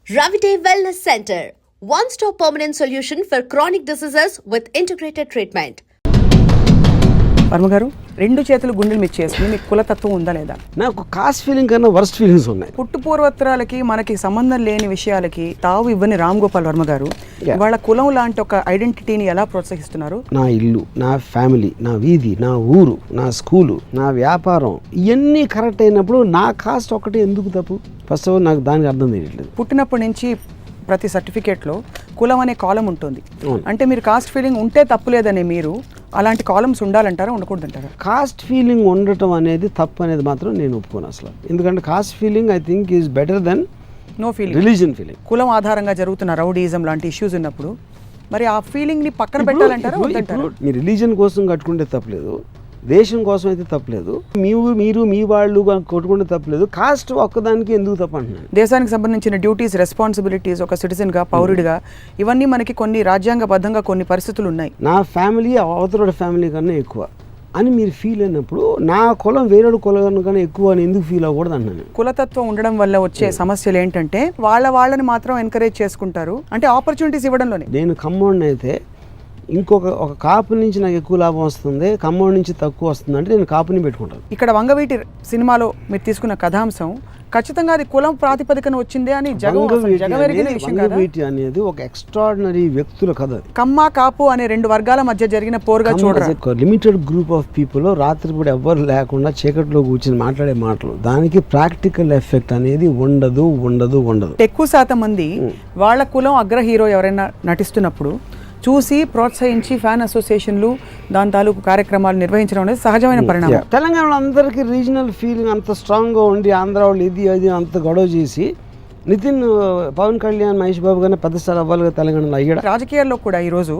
Ravite Wellness Center, one-stop permanent solution for chronic diseases with integrated treatment. Varma గారు, రెండు చేతులు గుండెలు మీద చేసుకుని మీకు కులతత్వం ఉందా లేదా? నాకు కాస్ట్ ఫీలింగ్ కన్నా వర్స్ట్ ఫీలింగ్స్ ఉన్నాయి. పుట్టు పూర్వోత్తరాలకి మనకి సంబంధం లేని విషయాలకి తావు ఇవ్వని రామ్ గోపాల్ వర్మ గారు వాళ్ళ కులం లాంటి ఒక ఐడెంటిటీని ఎలా ప్రోత్సహిస్తున్నారు? నా ఇల్లు, నా ఫ్యామిలీ, నా వీధి, నా ఊరు, నా స్కూలు, నా వ్యాపారం ఇవన్నీ కరెక్ట్ అయినప్పుడు నా కాస్ట్ ఒకటి ఎందుకు తప్పు? ఫస్ట్ ఆఫ్ ఆల్ నాకు దానికి అర్థం తెలియట్లేదు. పుట్టినప్పటి నుంచి ప్రతి సర్టిఫికేట్లో కులం అనే కాలం ఉంటుంది. అంటే మీరు కాస్ట్ ఫీలింగ్ ఉంటే తప్పులేదనే మీరు అలాంటి కాలమ్స్ ఉండాలంటారా, ఉండకూడదంటారా? కాస్ట్ ఫీలింగ్ ఉండటం అనేది తప్పు అనేది మాత్రం నేను ఒప్పుకోను అసలు. ఎందుకంటే caste feeling I think is better than no feeling, religion feeling. కులం ఆధారంగా జరుగుతున్న రౌడీజం లాంటి ఇష్యూస్ ఉన్నప్పుడు మరి ఆ ఫీలింగ్ని పక్కన పెట్టాలంటారా, వద్దంటారా? మీ రిలీజియన్ కోసం కట్టుకుంటే తప్పలేదు, దేశం కోసం అయితే తప్పలేదు, మీరు మీ వాళ్ళు కొట్టుకుంటే తప్పలేదు, కాస్ట్ ఒక్కదానికి ఎందుకు తప్ప అంటున్నాను. దేశానికి సంబంధించిన డ్యూటీస్, రెస్పాన్సిబిలిటీస్ ఒక సిటిజన్గా, పౌరుడిగా ఇవన్నీ మనకి కొన్ని రాజ్యాంగబద్ధంగా కొన్ని పరిస్థితులు ఉన్నాయి. నా ఫ్యామిలీ అవతల ఫ్యామిలీ కన్నా ఎక్కువ అని మీరు ఫీల్ అయినప్పుడు నా కులం వేరే కులం కన్నా ఎక్కువ అని ఎందుకు ఫీల్ అవ్వకూడదు అన్నాను. కులతత్వం ఉండడం వల్ల వచ్చే సమస్యలు ఏంటంటే వాళ్ళని మాత్రం ఎంకరేజ్ చేసుకుంటారు, అంటే ఆపర్చునిటీస్ ఇవ్వడంలోనే. నేను ఖమ్మం అయితే ఒక కాపు నుంచి నాకు ఎక్కువ లాభం వస్తుంది, ఖమ్మం నుంచి తక్కువ వస్తుంది అంటే నేను కాపుని పెట్టుకుంటాను. ఇక్కడ వంగవీటి సినిమాలో మీరు తీసుకున్న కథాంశం ఖచ్చితంగా అది కులం ప్రాతిపదికన వచ్చిందే అని వంగవీటి అనేది ఒక ఎక్స్ట్రాడినరీ వ్యక్తుల కథ. కమ్మ కాపు అనే రెండు వర్గాల మధ్య జరిగిన పోరుగా చూడాలి. లిమిటెడ్ గ్రూప్ ఆఫ్ పీపుల్ రాత్రిపూట ఎవ్వరు లేకుండా చీకట్లో కూర్చొని మాట్లాడే మాటలు, దానికి ప్రాక్టికల్ ఎఫెక్ట్ అనేది ఉండదు. ఎక్కువ శాతం మంది వాళ్ళ కులం అగ్ర హీరో ఎవరైనా నటిస్తున్నప్పుడు చూసి ప్రోత్సహించి ఫ్యాన్ అసోసియేషన్లు దాని తాలూకు కార్యక్రమాలు నిర్వహించడం అనేది సహజమైన పరిణామం. తెలంగాణలో అందరికీ రీజనల్ ఫీలింగ్ అంత స్ట్రాంగ్గా ఉండి ఆంధ్ర వాళ్ళు ఇది అంత గొడవ చేసి నితిన్, పవన్ కళ్యాణ్, మహేష్ బాబు గారిని పెద్ద స్థాయి అవ్వాలిగా తెలంగాణలో అయ్యాడు. రాజకీయాల్లో కూడా ఈరోజు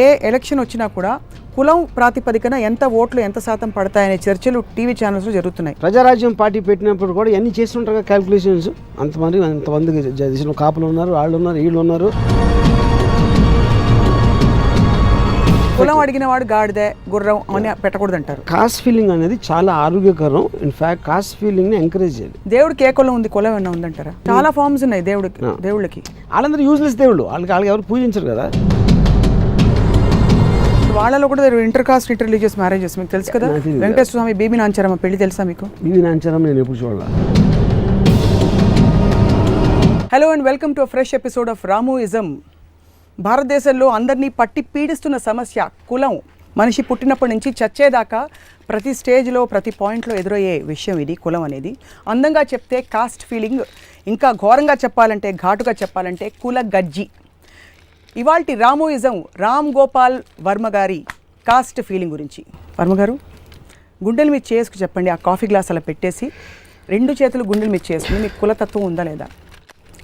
ఏ ఎలక్షన్ వచ్చినా కూడా కులం ప్రాతిపదికన ఎంత ఓట్లు ఎంత శాతం పడతాయనే చర్చలు టీవీ ఛానల్స్లో జరుగుతున్నాయి. ప్రజారాజ్యం పార్టీ పెట్టినప్పుడు కూడా ఎన్ని చేస్తుంటారు క్యాల్కులేషన్స్. అంతమంది కాపులు ఉన్నారు, వాళ్ళు ఉన్నారు, వీళ్ళు ఉన్నారు. కులం అడిగిన వాడు గాడిదే గుర్రం అని పెట్టకూడదు అంటారు. కాస్ట్ ఫీలింగ్ అనేది చాలా ఆరోగ్యకరం. ఇన్ఫాక్ట్ కాస్ట్ ఫీలింగ్ ని ఎంకరేజ్ చేయాలి. దేవుడికి ఏ కులం ఉంది, కులం ఏమన్నా ఉందంటారా? చాలా ఫార్మ్స్ ఉన్నాయి దేవుళ్ళకి. వాళ్ళందరూ యూజ్లెస్ దేవుళ్ళు, వాళ్ళకి ఎవరు పూజించరు కదా. వాళ్ళలో కూడా inter caste inter religious marriages మీకు తెలుసు కదా. వెంకటేశ్వర స్వామి, బీబీ నాంచారమ్మ పెళ్లి తెలుసా మీకు? బీబీ నాంచారమ్మ నేను ఎప్పుడు చూడాలి. Hello and welcome to fresh episode of Ramuism. భారతదేశంలో అందరినీ పట్టి పీడిస్తున్న సమస్య కులం. మనిషి పుట్టినప్పటి నుంచి చచ్చేదాకా ప్రతి స్టేజ్లో, ప్రతి పాయింట్లో ఎదురయ్యే విషయం ఇది కులం అనేది. అందంగా చెప్తే కాస్ట్ ఫీలింగ్, ఇంకా ఘోరంగా చెప్పాలంటే, ఘాటుగా చెప్పాలంటే కుల గజ్జి. ఇవాల్టి రామోయిజం రామ్ గోపాల్ వర్మ గారి కాస్ట్ ఫీలింగ్ గురించి. వర్మ గారు, గుండెల మీద చేసుకు చెప్పండి. ఆ కాఫీ గ్లాస్ అలా పెట్టేసి రెండు చేతులు గుండెల మీద చేసుకుని మీకు కులతత్వం ఉందా లేదా,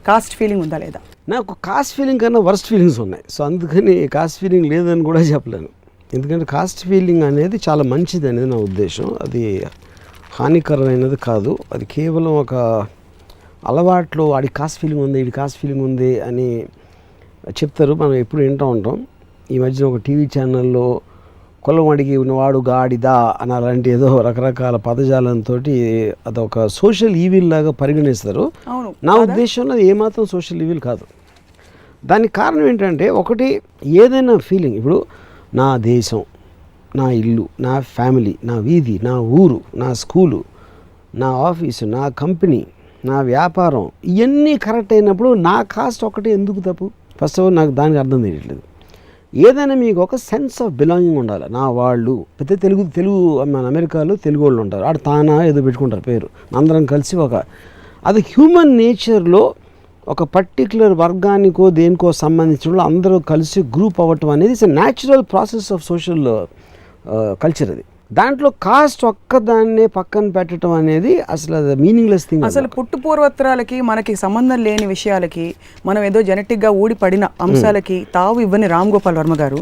కాస్ట్ ఫీలింగ్ ఉందా లేదా? నాకు కాస్ట్ ఫీలింగ్ కన్నా వర్స్ట్ ఫీలింగ్స్ ఉన్నాయి. సో అందుకని కాస్ట్ ఫీలింగ్ లేదని కూడా చెప్పలేను. ఎందుకంటే కాస్ట్ ఫీలింగ్ అనేది చాలా మంచిది అనేది నా ఉద్దేశం. అది హానికరమైనది కాదు. అది కేవలం ఒక అలవాట్లో వాడి కాస్ట్ ఫీలింగ్ ఉంది, వీడి కాస్ట్ ఫీలింగ్ ఉంది అని చెప్తారు, మనం ఎప్పుడు వింటూ ఉంటాం. ఈ మధ్యన ఒక టీవీ ఛానల్లో కులం అడిగి ఉన్నవాడు గాడిదా అని అలాంటి ఏదో రకరకాల పదజాలంతో అదొక సోషల్ ఈవిల్ లాగా పరిగణిస్తారు. నా ఉద్దేశంలో అది ఏమాత్రం సోషల్ ఈవిల్ కాదు. దానికి కారణం ఏంటంటే, ఒకటి ఏదైనా ఫీలింగ్, ఇప్పుడు నా దేశం, నా ఇల్లు, నా ఫ్యామిలీ, నా వీధి, నా ఊరు, నా స్కూలు, నా ఆఫీసు, నా కంపెనీ, నా వ్యాపారం ఇవన్నీ కరెక్ట్ అయినప్పుడు నా కాస్ట్ ఒకటి ఎందుకు తప్పు? ఫస్ట్ ఆఫ్ ఆల్ నాకు దానికి అర్థం తెలియట్లేదు. ఏదైనా మీకు ఒక సెన్స్ ఆఫ్ బిలాంగింగ్ ఉండాలి. నా వాళ్ళు పెద్ద తెలుగు మన అమెరికాలో తెలుగు వాళ్ళు ఉంటారు, ఆడ తానా ఏదో పెట్టుకుంటారు పేరు, అందరం కలిసి అది హ్యూమన్ నేచర్లో ఒక పర్టిక్యులర్ వర్గానికో దేనికో సంబంధించిన అందరూ కలిసి గ్రూప్ అవ్వటం అనేది it's a natural process of social culture. అది దాంట్లో కాస్ట్ ఒక్కదాన్నే పక్కన పెట్టడం అనేది అసలు అది మీనింగ్లెస్ థింగ్. అసలు పుట్టు పూర్వోత్తరాలకి మనకి సంబంధం లేని విషయాలకి, మనం ఏదో జెనెటిక్గా ఊడిపడిన అంశాలకి తావు ఇవ్వని రామ్ గోపాల్ వర్మ గారు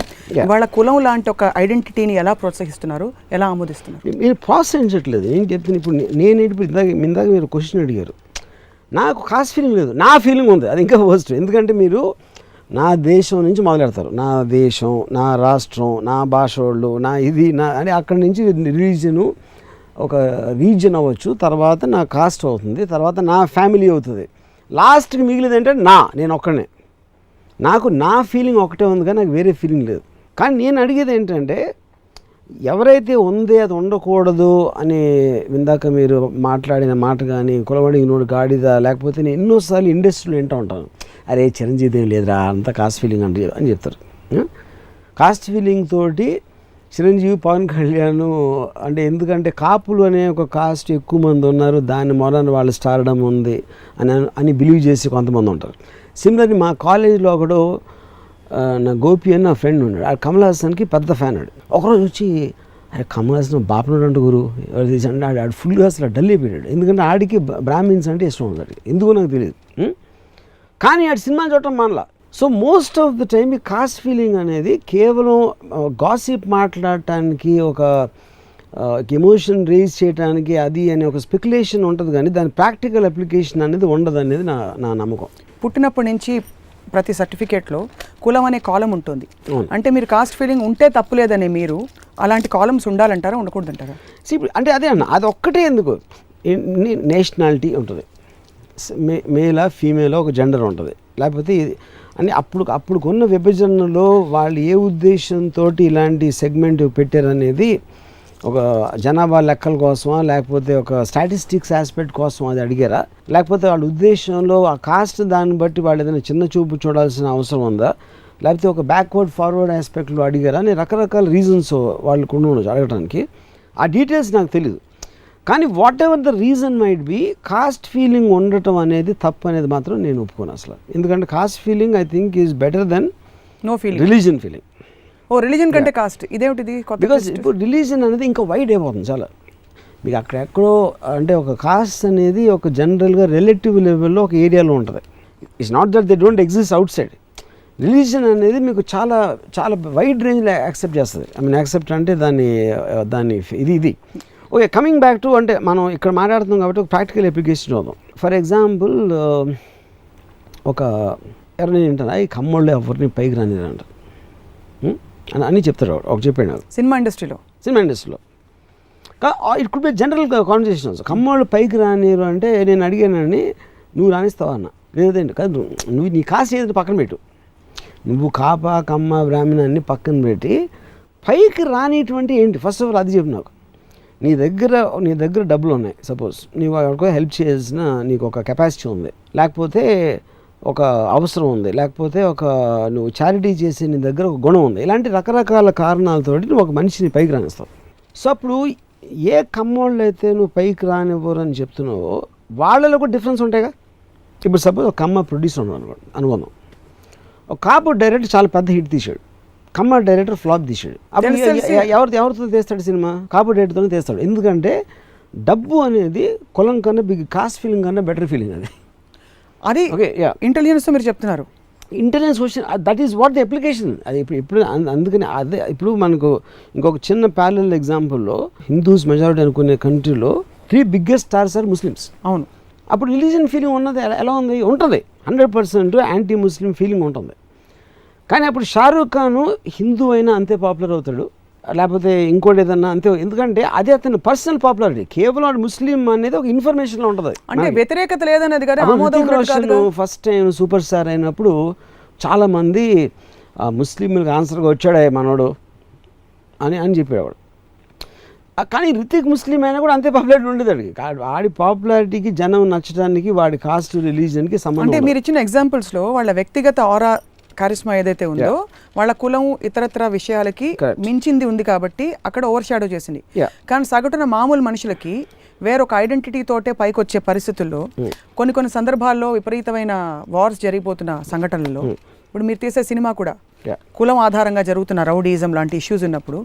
వాళ్ళ కులం లాంటి ఒక ఐడెంటిటీని ఎలా ప్రోత్సహిస్తున్నారు, ఎలా ఆమోదిస్తున్నారు? మీరు ప్రోత్సహించట్లేదు. నేను చెప్తాను. ఇప్పుడు ఇందాక మీరు క్వశ్చన్ అడిగారు. నాకు కాస్ట్ ఫీలింగ్ లేదు, నా ఫీలింగ్ ఉంది. అది ఇంకా వర్స్ట్. ఎందుకంటే మీరు నా దేశం నుంచి మొదలెడతారు. నా దేశం, నా రాష్ట్రం, నా భాష వాళ్ళు, నా ఇది నా అని అక్కడి నుంచి రిలీజను, ఒక రీజన్ అవ్వచ్చు, తర్వాత నా కాస్ట్ అవుతుంది, తర్వాత నా ఫ్యామిలీ అవుతుంది. లాస్ట్కి మిగిలింది ఏంటంటే నేను ఒక్కడనే, నాకు నా ఫీలింగ్ ఒకటే ఉంది కానీ నాకు వేరే ఫీలింగ్ లేదు. కానీ నేను అడిగేది ఏంటంటే ఎవరైతే ఉంది అది ఉండకూడదు అని ఇందాక మీరు మాట్లాడిన మాట కానీ కులబడి నోడు గాడిదా, లేకపోతే నేను ఎన్నోసార్లు ఇండస్ట్రీలో వింటూ ఉంటాను, అరే చిరంజీవి ఏం లేదురా అంతా కాస్ట్ ఫీలింగ్ అని చెప్తారు. కాస్ట్ ఫీలింగ్ తోటి చిరంజీవి, పవన్ కళ్యాణ్ అంటే ఎందుకంటే కాపులు అనే ఒక కాస్ట్ ఎక్కువ మంది ఉన్నారు, దాని మొదన వాళ్ళు స్టార్డమ్ ఉంది అని బిలీవ్ చేసి కొంతమంది ఉంటారు. సిమిలర్లీ మా కాలేజీలో ఒకడు నా గోపి అని నా ఫ్రెండ్ ఉన్నాడు, ఆ కమల్ హాసన్కి పెద్ద ఫ్యాన్. ఒకరోజు వచ్చి అరే కమల్ హాసన్ బాపనుడు అంటూ గురు ఎవరు తీసి అంటే ఆడు ఫుల్గా అసలు డల్ అయిపోయాడు. ఎందుకంటే ఆడికి బ్రాహ్మిన్స్ అంటే ఇష్టం ఉంది, ఎందుకో నాకు తెలియదు. కానీ ఆడు సినిమా చూడటం మనలా. So most of the time ఈ కాస్ట్ ఫీలింగ్ అనేది కేవలం గాసిప్ మాట్లాడటానికి, ఒక ఎమోషన్ రేజ్ చేయడానికి అది అనే ఒక స్పెక్యులేషన్ ఉంటుంది, కానీ దాని ప్రాక్టికల్ అప్లికేషన్ అనేది ఉండదు అనేది నా నమ్మకం. పుట్టినప్పటి నుంచి ప్రతి సర్టిఫికేట్లో కులం అనే కాలం ఉంటుంది. అంటే మీరు కాస్ట్ ఫీలింగ్ ఉంటే తప్పులేదని మీరు అలాంటి కాలమ్స్ ఉండాలంటారా, ఉండకూడదంటారా? అంటే అదే అన్న, అది ఒక్కటే ఎందుకు, నేషనాలిటీ ఉంటుంది, మేలా ఫీమేలా ఒక జెండర్ ఉంటుంది, లేకపోతే అని అప్పుడుకున్న విభజనలో వాళ్ళు ఏ ఉద్దేశంతో ఇలాంటి సెగ్మెంట్ పెట్టారనేది ఒక జనాభా లెక్కల కోసమా, లేకపోతే ఒక స్టాటిస్టిక్స్ ఆస్పెక్ట్ కోసం అది అడిగారా, లేకపోతే వాళ్ళ ఉద్దేశంలో ఆ కాస్ట్ దాన్ని బట్టి వాళ్ళు ఏదైనా చిన్న చూపు చూడాల్సిన అవసరం ఉందా, లేకపోతే ఒక బ్యాక్వర్డ్ ఫార్వర్డ్ ఆస్పెక్ట్లో అడిగారా అని రకరకాల రీజన్స్ వాళ్ళు ఉండవచ్చు అడగడానికి. ఆ డీటెయిల్స్ నాకు తెలియదు. కానీ whatever the reason might be, caste feeling ఉండటం అనేది తప్పు అనేది మాత్రం నేను ఒప్పుకోను అసలు. ఎందుకంటే caste feeling I think is better than religion feeling. Religion కంటే కాస్ట్ ఇదేమిటిది? బికాజ్ ఇప్పుడు రిలీజన్ అనేది ఇంకా వైడ్ అయిపోతుంది చాలా. మీకు అక్కడెక్కడో అంటే ఒక కాస్ట్ అనేది ఒక జనరల్గా రిలేటివ్ లెవెల్లో ఒక ఏరియాలో ఉంటుంది. It's not that they don't exist out side. Religion అనేది మీకు చాలా చాలా వైడ్ రేంజ్లో యాక్సెప్ట్ చేస్తుంది. ఐ మీన్ యాక్సెప్ట్ అంటే దాన్ని ఇది ఓకే. కమింగ్ బ్యాక్ టు అంటే మనం ఇక్కడ మాట్లాడుతున్నాం కాబట్టి ఒక ప్రాక్టికల్ అప్లికేషన్ చూద్దాం. ఫర్ ఎగ్జాంపుల్ ఒక ఎవరైనా ఏంటన్నా ఈ కమ్మోళ్ళు ఎవరిని పైకి రానిరంట అని చెప్తారు. ఒక చెప్పాడు నాకు సినిమా ఇండస్ట్రీలో it could be general conversation. కమ్మోళ్ళు పైకి రానిరు అంటే నేను అడిగానని నువ్వు రాణిస్తావా అన్న. లేదండి కాదు, నువ్వు నీ కాస్ట్ ఏదంటే పక్కన పెట్టు, నువ్వు కాప కమ్మ బ్రాహ్మణ అన్ని పక్కన పెట్టి పైకి రానిటువంటి ఏంటి ఫస్ట్ ఆఫ్ ఆల్ అది చెప్పు నాకు. నీ దగ్గర డబ్బులు ఉన్నాయి, సపోజ్ నీవు ఎవరికో హెల్ప్ చేసిన నీకు ఒక కెపాసిటీ ఉంది, లేకపోతే ఒక అవసరం ఉంది, లేకపోతే నువ్వు చారిటీ చేసే నీ దగ్గర ఒక గుణం ఉంది, ఇలాంటి రకరకాల కారణాలతోటి నువ్వు ఒక మనిషిని పైకి రానిస్తావు. సో అప్పుడు ఏ కమ్మోళ్ళు అయితే నువ్వు పైకి రానివ్వరు అని చెప్తున్నావో వాళ్ళలో కూడా డిఫరెన్స్ ఉంటాయిగా. ఇప్పుడు సపోజ్ ఒక కమ్మ ప్రొడ్యూసర్ ఉన్నాడు అనుకుందాం, ఒక కాపు డైరెక్టర్ చాలా పెద్ద హిట్ తీశాడు, కమ్మ డైరెక్టర్ ఫ్లాప్ తీశాడు. అప్పుడు ఎవరితో తీస్తాడు సినిమా? కాపు డైరెక్టర్తోనే తీస్తాడు. ఎందుకంటే డబ్బు అనేది కులం కన్నా కాస్ట్ ఫీలింగ్ కన్నా బెటర్ ఫీలింగ్ అది ఓకే. ఇంటెలిజెన్స్ మీరు చెప్తున్నారు, intelligence question, that is what the application. అది ఇప్పుడు అందుకని అదే ఇప్పుడు మనకు ఇంకొక చిన్న ప్యారలల్ ఎగ్జాంపుల్లో హిందూస్ మెజారిటీ అనుకునే కంట్రీలో 3 బిగ్గెస్ట్ స్టార్స్ ఆర్ ముస్లిమ్స్. అవును. అప్పుడు రిలీజియన్ ఫీలింగ్ ఉన్నది ఎలా ఉంది? ఉంటుంది, 100% యాంటీ ముస్లిం ఫీలింగ్ ఉంటుంది. కానీ అప్పుడు షారూఖ్ ఖాన్ హిందూ అయినా అంతే పాపులర్ అవుతాడు, లేకపోతే ఇంకోటి ఏదన్నా అంతే. ఎందుకంటే అది అతని పర్సనల్ పాపులారిటీ, కేవలం ముస్లిం అనేది ఒక ఇన్ఫర్మేషన్లో ఉంటుంది. అంటే వ్యతిరేకత లేదనేది కదా. ఫస్ట్ టైం సూపర్ స్టార్ అయినప్పుడు చాలామంది ముస్లింలకు ఆన్సర్గా వచ్చాడే మనోడు అని చెప్పేవాడు. కానీ రితిక్ ముస్లిం అయినా కూడా అంతే పాపులారిటీ ఉండేది. వాడి పాపులారిటీకి జనం నచ్చడానికి వాడి కాస్ట్ రిలీజియన్కి సంబంధం. అంటే మీరు ఇచ్చిన ఎగ్జాంపుల్స్లో వాళ్ళ వ్యక్తిగత ఆరా కారిస్మా ఏదైతే ఉందో వాళ్ళ కులం ఇతరత్ర విషయాలకి మించింది ఉంది కాబట్టి అక్కడ ఓవర్ షాడో చేసింది. కానీ సగటున మామూలు మనుషులకి వేరొక ఐడెంటిటీ తోటే పైకి వచ్చే పరిస్థితుల్లో కొన్ని సందర్భాల్లో విపరీతమైన వార్స్ జరిగిపోతున్న సంఘటనల్లో ఇప్పుడు మీరు తీసే సినిమా కూడా కులం ఆధారంగా జరుగుతున్న రౌడీజం లాంటి ఇష్యూస్ ఉన్నప్పుడు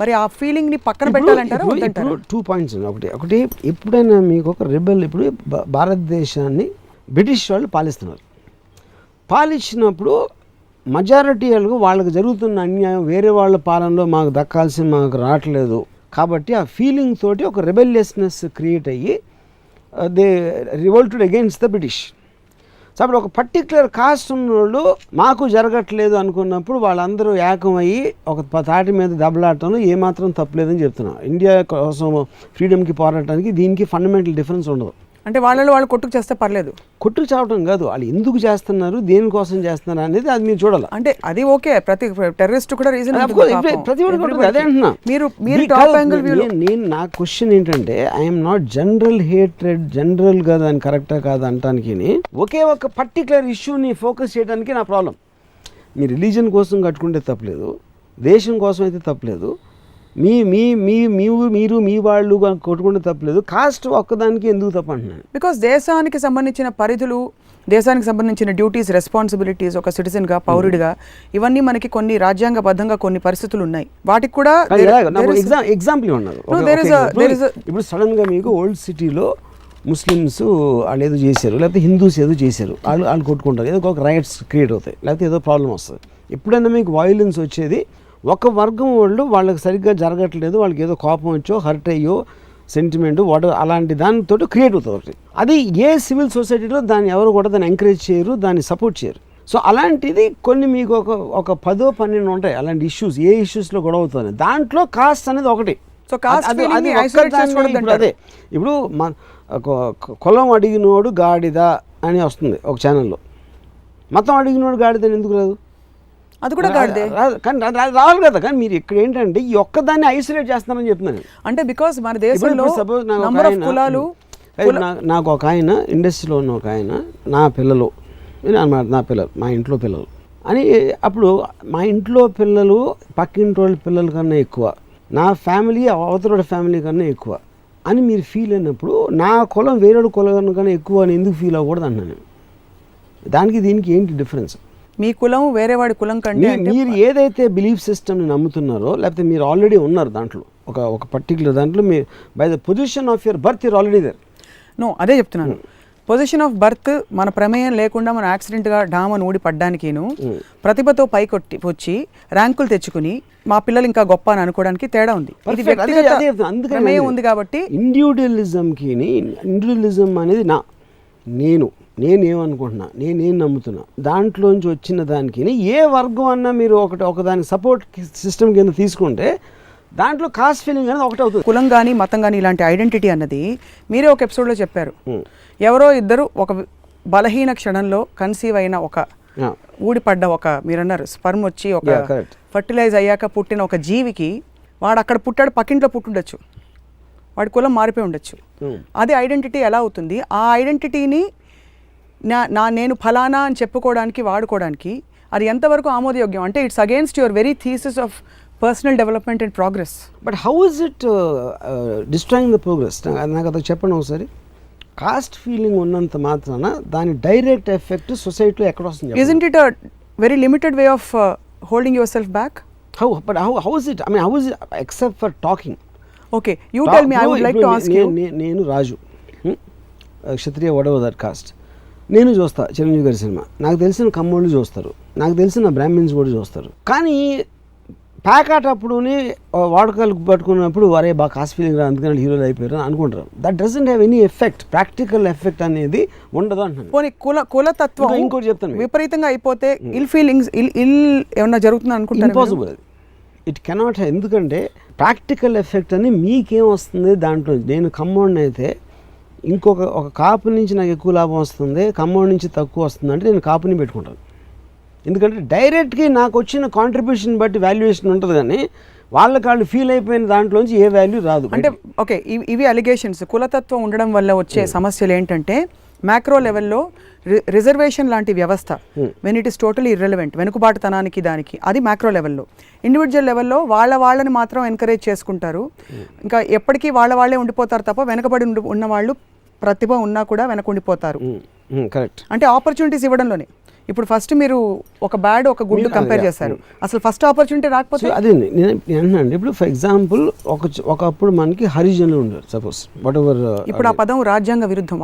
మరి ఆ ఫీలింగ్ని పక్కన పెట్టాలంటారా? 2 పాయింట్స్. ఒకటి ఎప్పుడైనా మీకు ఒక రెబెల్, ఇప్పుడు భారతదేశాన్ని బ్రిటిష్ వాళ్ళు పాలించినప్పుడు మెజారిటీ వాళ్ళకి జరుగుతున్న అన్యాయం వేరే వాళ్ళ పాలనలో మాకు దక్కాల్సి మాకు రావట్లేదు కాబట్టి ఆ ఫీలింగ్ తోటి ఒక రెబెలియస్నెస్ క్రియేట్ అయ్యి they revolted against the British. So అప్పుడు ఒక పర్టిక్యులర్ కాస్ట్ ఉన్నోళ్ళు మాకు జరగట్లేదు అనుకున్నప్పుడు వాళ్ళందరూ ఏకమయ్యి ఒక తాటి మీద దెబ్బలాడటంలో ఏమాత్రం తప్పలేదని చెప్తున్నాను. ఇండియా కోసం ఫ్రీడమ్కి పోరాటానికి దీనికి ఫండమెంటల్ డిఫరెన్స్ ఉండదు. అంటే వాళ్ళలో వాళ్ళు కొట్టుకు చేస్తే పర్లేదు, కొట్టుకు చావటం కాదు, వాళ్ళు ఎందుకు చేస్తున్నారు, దేనికోసం చేస్తున్నారు అనేది అది మీరు చూడాలి. అంటే అది ఓకే, ప్రతి టెర్రరిస్ట్ కూడా రీజన్ ప్రతి ఒక్కటి అదే అంటున్నా. మీరు టాప్ యాంగిల్ వ్యూ. నేను నా క్వశ్చన్ ఏంటంటే I'm not general hatred, general గా దాని కరెక్టా కాదు అంటానికి, ఒకే ఒక పర్టికులర్ ఇష్యూని ఫోకస్ చేయడానికి నా ప్రాబ్లం. మీ రిలీజన్ కోసం కట్టుకుంటే తప్పలేదు, దేశం కోసం అయితే తప్పలేదు, మీరు మీ వాళ్ళు కొట్టుకుంటే తప్పలేదు, కాస్ట్ ఒక్కదానికి ఎందుకు తప్ప అంటున్నాను. బికాస్ దేశానికి సంబంధించిన పరిధులు, దేశానికి సంబంధించిన డ్యూటీస్, రెస్పాన్సిబిలిటీస్, ఒక సిటిజన్గా, పౌరుడిగా, ఇవన్నీ మనకి కొన్ని రాజ్యాంగబద్ధంగా కొన్ని పరిస్థితులు ఉన్నాయి. వాటికి కూడా ఎగ్జాంపుల్ ఉన్నారు. ఇప్పుడు సడన్ గా మీకు ఓల్డ్ సిటీలో ముస్లిమ్స్ వాళ్ళు ఏదో చేశారు, లేకపోతే హిందూస్ ఏదో చేశారు, వాళ్ళు కొట్టుకుంటారు, ఏదో ఒక రైట్స్ క్రియేట్ అవుతాయి, లేకపోతే ఏదో ప్రాబ్లం వస్తుంది. ఎప్పుడైనా మీకు వైలెన్స్ వచ్చేది ఒక వర్గం వాళ్ళకి సరిగ్గా జరగట్లేదు, వాళ్ళకి ఏదో కోపం వచ్చో, హర్ట్ అయ్యో, సెంటిమెంట్ వాట్ అలాంటి దానితో క్రియేట్ అవుతుంది. అది ఏ సివిల్ సొసైటీలో దాన్ని ఎవరు కూడా దాన్ని ఎంకరేజ్ చేయరు, దాన్ని సపోర్ట్ చేయరు. సో అలాంటిది కొన్ని మీకు ఒక 10-12 ఉంటాయి అలాంటి ఇష్యూస్. ఏ ఇష్యూస్లో గొడవ అవుతుంది, దాంట్లో కాస్ట్ అనేది ఒకటి. సో అదే ఇప్పుడు కులం అడిగినోడు గాడిద అని వస్తుంది ఒక ఛానల్లో, మతం అడిగినోడు గాడిద ఎందుకు రాదు? అది కూడా గాడిదే, కానీ రావాలి కదా. కానీ మీరు ఇక్కడ ఏంటంటే ఈ ఒక్కదాన్ని ఐసోలేట్ చేస్తున్నారని చెప్తున్నాను. అంటే బికాస్ మన దేశంలో నాకు ఒక ఆయన ఇండస్ట్రీలో ఉన్న ఒక ఆయన, నా పిల్లలు మా ఇంట్లో పిల్లలు అని, అప్పుడు మా ఇంట్లో పిల్లలు పక్కింటి వాళ్ళ పిల్లల కన్నా ఎక్కువ, నా ఫ్యామిలీ అవతల ఫ్యామిలీ కన్నా ఎక్కువ అని మీరు ఫీల్ అయినప్పుడు, నా కులం వేరే కులం కన్నా ఎక్కువ అని ఎందుకు ఫీల్ అవ్వకూడదు అన్నాను. దానికి దీనికి ఏంటి డిఫరెన్స్? మీ కులం వేరే వాడి కులం కంటే మీరు ఏదైతే బిలీఫ్ సిస్టమ్ని నమ్ముతున్నారో, లేకపోతే మీరు ఆల్రెడీ ఉన్నారు దాంట్లో, ఒక పర్టికులర్ దాంట్లో, మీరు by the position of your birth you're already there. No, అదే చెప్తున్నాను. పొజిషన్ ఆఫ్ బర్త్ మన ప్రమేయం లేకుండా మన యాక్సిడెంట్గా డామని ఊడి పడ్డానికిను, ప్రతిభతో పైకొట్టి వచ్చి ర్యాంకులు తెచ్చుకుని మా పిల్లలు ఇంకా గొప్ప అని అనుకోవడానికి తేడా ఉంది. ప్రమేయం ఉంది కాబట్టి ఇండివిజువలిజం అనేది నేనేమనుకుంటున్నా, నేనేం నమ్ముతున్నా, దాంట్లోంచి వచ్చిన దానికి ఏ వర్గం అన్నా మీరు ఒకదానికి సపోర్ట్ సిస్టమ్ కింద తీసుకుంటే దాంట్లో కాస్ట్ ఫీలింగ్ అనేది ఒకటి అవుతుంది. కులం కానీ మతం కానీ ఇలాంటి ఐడెంటిటీ అన్నది మీరే ఒక ఎపిసోడ్లో చెప్పారు. ఎవరో ఇద్దరు ఒక బలహీన క్షణంలో కన్సీవ్ అయిన ఒక ఊడిపడ్డ ఒక, మీరన్నారు స్పర్మ్ వచ్చి ఒక ఫర్టిలైజ్ అయ్యాక పుట్టిన ఒక జీవికి, వాడు అక్కడ పుట్టాడు, పక్కింట్లో పుట్టుండొచ్చు, వాడి కులం మారిపోయి ఉండొచ్చు. అది ఐడెంటిటీ ఎలా అవుతుంది? ఆ ఐడెంటిటీని నేను ఫలానా అని చెప్పుకోవడానికి, వాడుకోవడానికి అది ఎంతవరకు ఆమోదయోగ్యం? అంటే it's against your very thesis of personal development and progress. But how is it destroying the progress? నాకు అది చెప్పండి ఒకసారి. కాస్ట్ ఫీలింగ్ ఉన్నంత మాత్రాన దాని డైరెక్ట్ ఎఫెక్ట్ సొసైటీలో ఎక్కడ వస్తుంది? Isn't it a very limited way of holding your self back? How is it? I mean, how is it except for talking? Okay, you tell me. I would like to ask you. నేను రాజు, క్షత్రియ whatever that caste. నేను చూస్తా చిరంజీవి గారి cinema, నాకు తెలిసిన కమ్మోళ్ళు చూస్తారు, నాకు తెలిసిన Brahmins కూడా చూస్తారు. కానీ ప్యాకాట్ అప్పుడుని వాడకాలు పట్టుకున్నప్పుడు వారే బాగా కాస్ట్ ఫీలింగ్ రా, అందుకని హీరోలు అయిపోయారు అని అనుకుంటారు. That doesn't have any effect, practical effect అనేది ఉండదు అంటున్నాను. పోనీ కులతత్వం ఇంకోటి చెప్తాను, విపరీతంగా అయిపోతే ఇల్ ఫీలింగ్స్ ఏమన్నా జరుగుతుంది అనుకుంటారు? ఇంపాసిబుల్ అది. It cannot. ఎందుకంటే ప్రాక్టికల్ ఎఫెక్ట్ అని మీకేం వస్తుంది దాంట్లో? నేను కమ్మోడిని అయితే ఒక కాపు నుంచి నాకు ఎక్కువ లాభం వస్తుంది, కమ్మోడి నుంచి తక్కువ వస్తుంది అంటే నేను కాపుని పెట్టుకుంటాను. ఎందుకంటే డైరెక్ట్గా నాకు వచ్చిన కాంట్రిబ్యూషన్ బట్టి వాల్యుయేషన్ ఉంటుంది, కానీ వాళ్ళు ఫీల్ అయిపోయిన దాంట్లోంచి ఏ వాల్యూ రాదు. అంటే ఓకే, ఇవి అలిగేషన్స్. కులతత్వం ఉండడం వల్ల వచ్చే సమస్యలు ఏంటంటే, మ్యాక్రో లెవెల్లో రిజర్వేషన్ లాంటి వ్యవస్థ, when it is totally irrelevant, వెనుకబాటుతనానికి దానికి, అది మ్యాక్రో లెవెల్లో. ఇండివిజువల్ లెవెల్లో వాళ్ళని మాత్రం ఎంకరేజ్ చేసుకుంటారు, ఇంకా ఎప్పటికీ వాళ్ళే ఉండిపోతారు తప్ప వెనకబడి ఉన్న వాళ్ళు ప్రతిభ ఉన్నా కూడా వెనక ఉండిపోతారు. కరెక్ట్. అంటే ఆపర్చునిటీస్ ఇవ్వడంలోనే. ఇప్పుడు ఫస్ట్ మీరు ఒక బ్యాడ్ ఒక గుడ్ కంపేర్ చేశారు, అసలు ఫస్ట్ ఆపర్చునిటీ రాకపోతే అదే నేను అంటున్నాను. ఇప్పుడు ఫర్ ఎగ్జాంపుల్ ఒకప్పుడు మనకి హరిజనులు ఉండరు, సపోజ్ వాట్ ఎవర్. ఇప్పుడు ఆ పదం రాజ్యాంగ విరుద్ధం,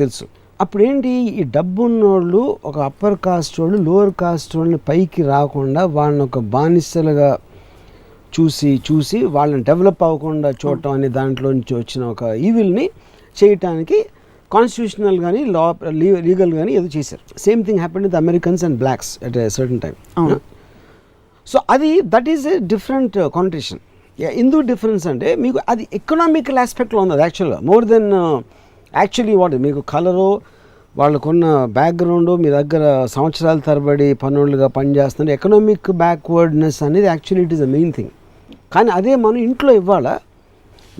తెలుసు. అప్పుడు ఏంటి, ఈ డబ్బు ఉన్నోళ్ళు ఒక అప్పర్ కాస్ట్ వాళ్ళు లోవర్ కాస్ట్ వాళ్ళని పైకి రాకుండా వాళ్ళని ఒక బానిసలుగా చూసి వాళ్ళని డెవలప్ అవ్వకుండా చూడటం అనే దాంట్లో నుంచి వచ్చిన ఒక ఈవిల్ని చేయటానికి కాన్స్టిట్యూషనల్ కానీ లీగల్ కానీ ఏదో చేశారు. Same thing happened with Americans and blacks at a certain time. So that is a different condition. ఎందుకు డిఫరెన్స్ అంటే, మీకు అది ఎకనామికల్ ఆస్పెక్ట్లో ఉంది అది యాక్చువల్గా, మోర్ దెన్ యాక్చువల్లీ వాట్ మీకు కలరు వాళ్ళకున్న బ్యాక్గ్రౌండ్ మీ దగ్గర సంవత్సరాల తరబడి పనులుగా పనిచేస్తున్నారు. ఎకనామిక్ బ్యాక్వర్డ్నెస్ అనేది actually it is the main thing. కానీ అదే మనం ఇంట్లో ఇవ్వాల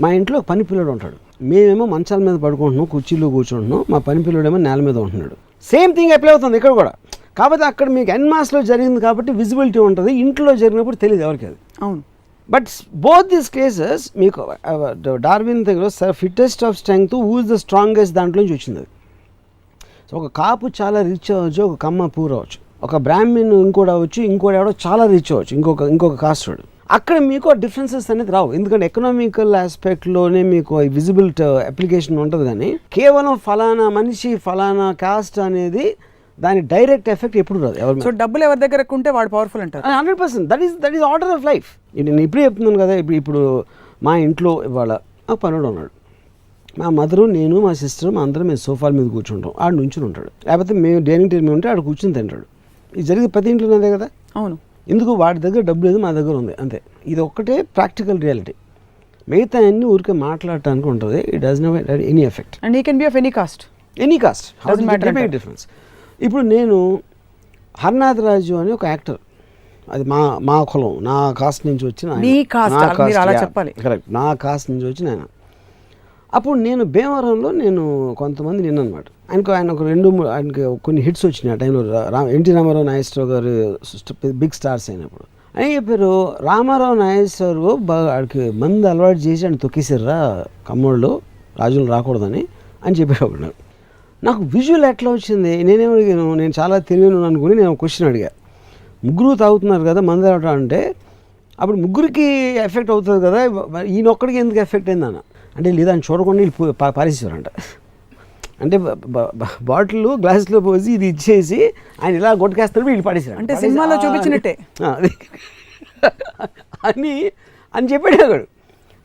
మా ఇంట్లో పని పిల్లడు ఉంటాడు, మేమేమో మంచాల మీద పడుకుంటున్నాం, కుర్చీలో కూర్చుంటున్నాం, మా పని పిల్లడేమో నేల మీద ఉంటున్నాడు. సేమ్ థింగ్ అప్లై అవుతుంది ఇక్కడ కూడా. కాకపోతే అక్కడ మీకు ఎన్మాస్లో జరిగింది కాబట్టి విజిబిలిటీ ఉంటుంది, ఇంట్లో జరిగినప్పుడు తెలియదు ఎవరికి అది. అవును. బట్ బోత్ దిస్ కేసెస్ మీకు డార్విన్ దగ్గర fittest of strength who is the strongest దాంట్లోంచి వచ్చింది అది. సో ఒక కాపు చాలా రిచ్ అవ్వచ్చు, ఒక కమ్మ పూర్ అవ్వచ్చు, ఒక బ్రాహ్మణ్ ఇంకోటి అవ్వచ్చు, ఇంకోటి ఎవడో చాలా రిచ్ అవ్వచ్చు, ఇంకొక కాస్ట్ వాడు. అక్కడ మీకు డిఫరెన్సెస్ అనేది రావు, ఎందుకంటే ఎకనామికల్ ఆస్పెక్ట్లోనే మీకు విజిబుల్ అప్లికేషన్ ఉంటుంది. కానీ కేవలం ఫలానా మనిషి ఫలానా కాస్ట్ అనేది దాని డైరెక్ట్ ఎఫెక్ట్ ఎప్పుడు రాదు ఎవరు. సో డబ్బులు ఎవరి దగ్గర ఉంటే వాడు పవర్ఫుల్ అంటారు. 100%. That is order of life. నేను ఇప్పుడే చెప్తున్నాను కదా, ఇప్పుడు మా ఇంట్లో ఇవాళ ఆ పనుడు ఉన్నాడు, మా మదరు నేను మా సిస్టర్ మా అందరం మేము సోఫాల మీద కూర్చుంటాం, ఆడు నుంచుని ఉంటాడు, లేకపోతే మేము డైనింగ్ టేబుల్ ఉంటే ఆడు కూర్చుని తింటాడు. ఇది జరిగే ప్రతి ఇంట్లో అదే కదా. అవును. ఎందుకు వాడి దగ్గర డబ్బు లేదు, మా దగ్గర ఉంది, అంతే. ఇది ఒక్కటే ప్రాక్టికల్ రియాలిటీ. మిగతా అన్ని ఊరికే మాట్లాడటానికి ఉంటుంది. It does not have any effect. And he can be of any cost. Difference. ఇప్పుడు నేను హర్నాథ్ రాజు అని ఒక యాక్టర్, అది మా కులం, నా కాస్ట్ నుంచి వచ్చిన కరెక్ట్, నా కాస్ట్ నుంచి వచ్చిన ఆయన. అప్పుడు నేను భీమవరంలో నేను కొంతమంది నిన్నమాట, ఆయన ఒక ఆయనకి కొన్ని హిట్స్ వచ్చినాయి ఆ టైంలో. ఎన్టీ రామారావు నాగేశ్వరరావు గారు బిగ్ స్టార్స్ అయినప్పుడు అని చెప్పారు. రామారావు నాగేశ్వరరావు ఆడికి మందు అలవాటు చేసి ఆయన తొక్కేసారా కమ్మోళ్ళు, రాజులు రాకూడదని అని చెప్పేవాడు. నాకు విజువల్ ఎట్లా వచ్చింది, నేనేమో అడిగాను, నేను చాలా తెలియను అనుకుని నేను క్వశ్చన్ అడిగా. ముగ్గురు తాగుతున్నారు కదా మందు తాగటం అంటే, అప్పుడు ముగ్గురికి ఎఫెక్ట్ అవుతుంది కదా, ఈయన ఒక్కడికి ఎందుకు ఎఫెక్ట్ అయిందన్న అంటే, లేదా ఆయన చూడకుండా వీళ్ళు పారేసేవారంట. అంటే బాటిల్ గ్లాస్లో పోసి ఇది ఇచ్చేసి ఆయన ఇలా కొట్టుకేస్తారు, వీళ్ళు పాడేసారు. అంటే సినిమాలో చూపించినట్టే అని చెప్పాడు.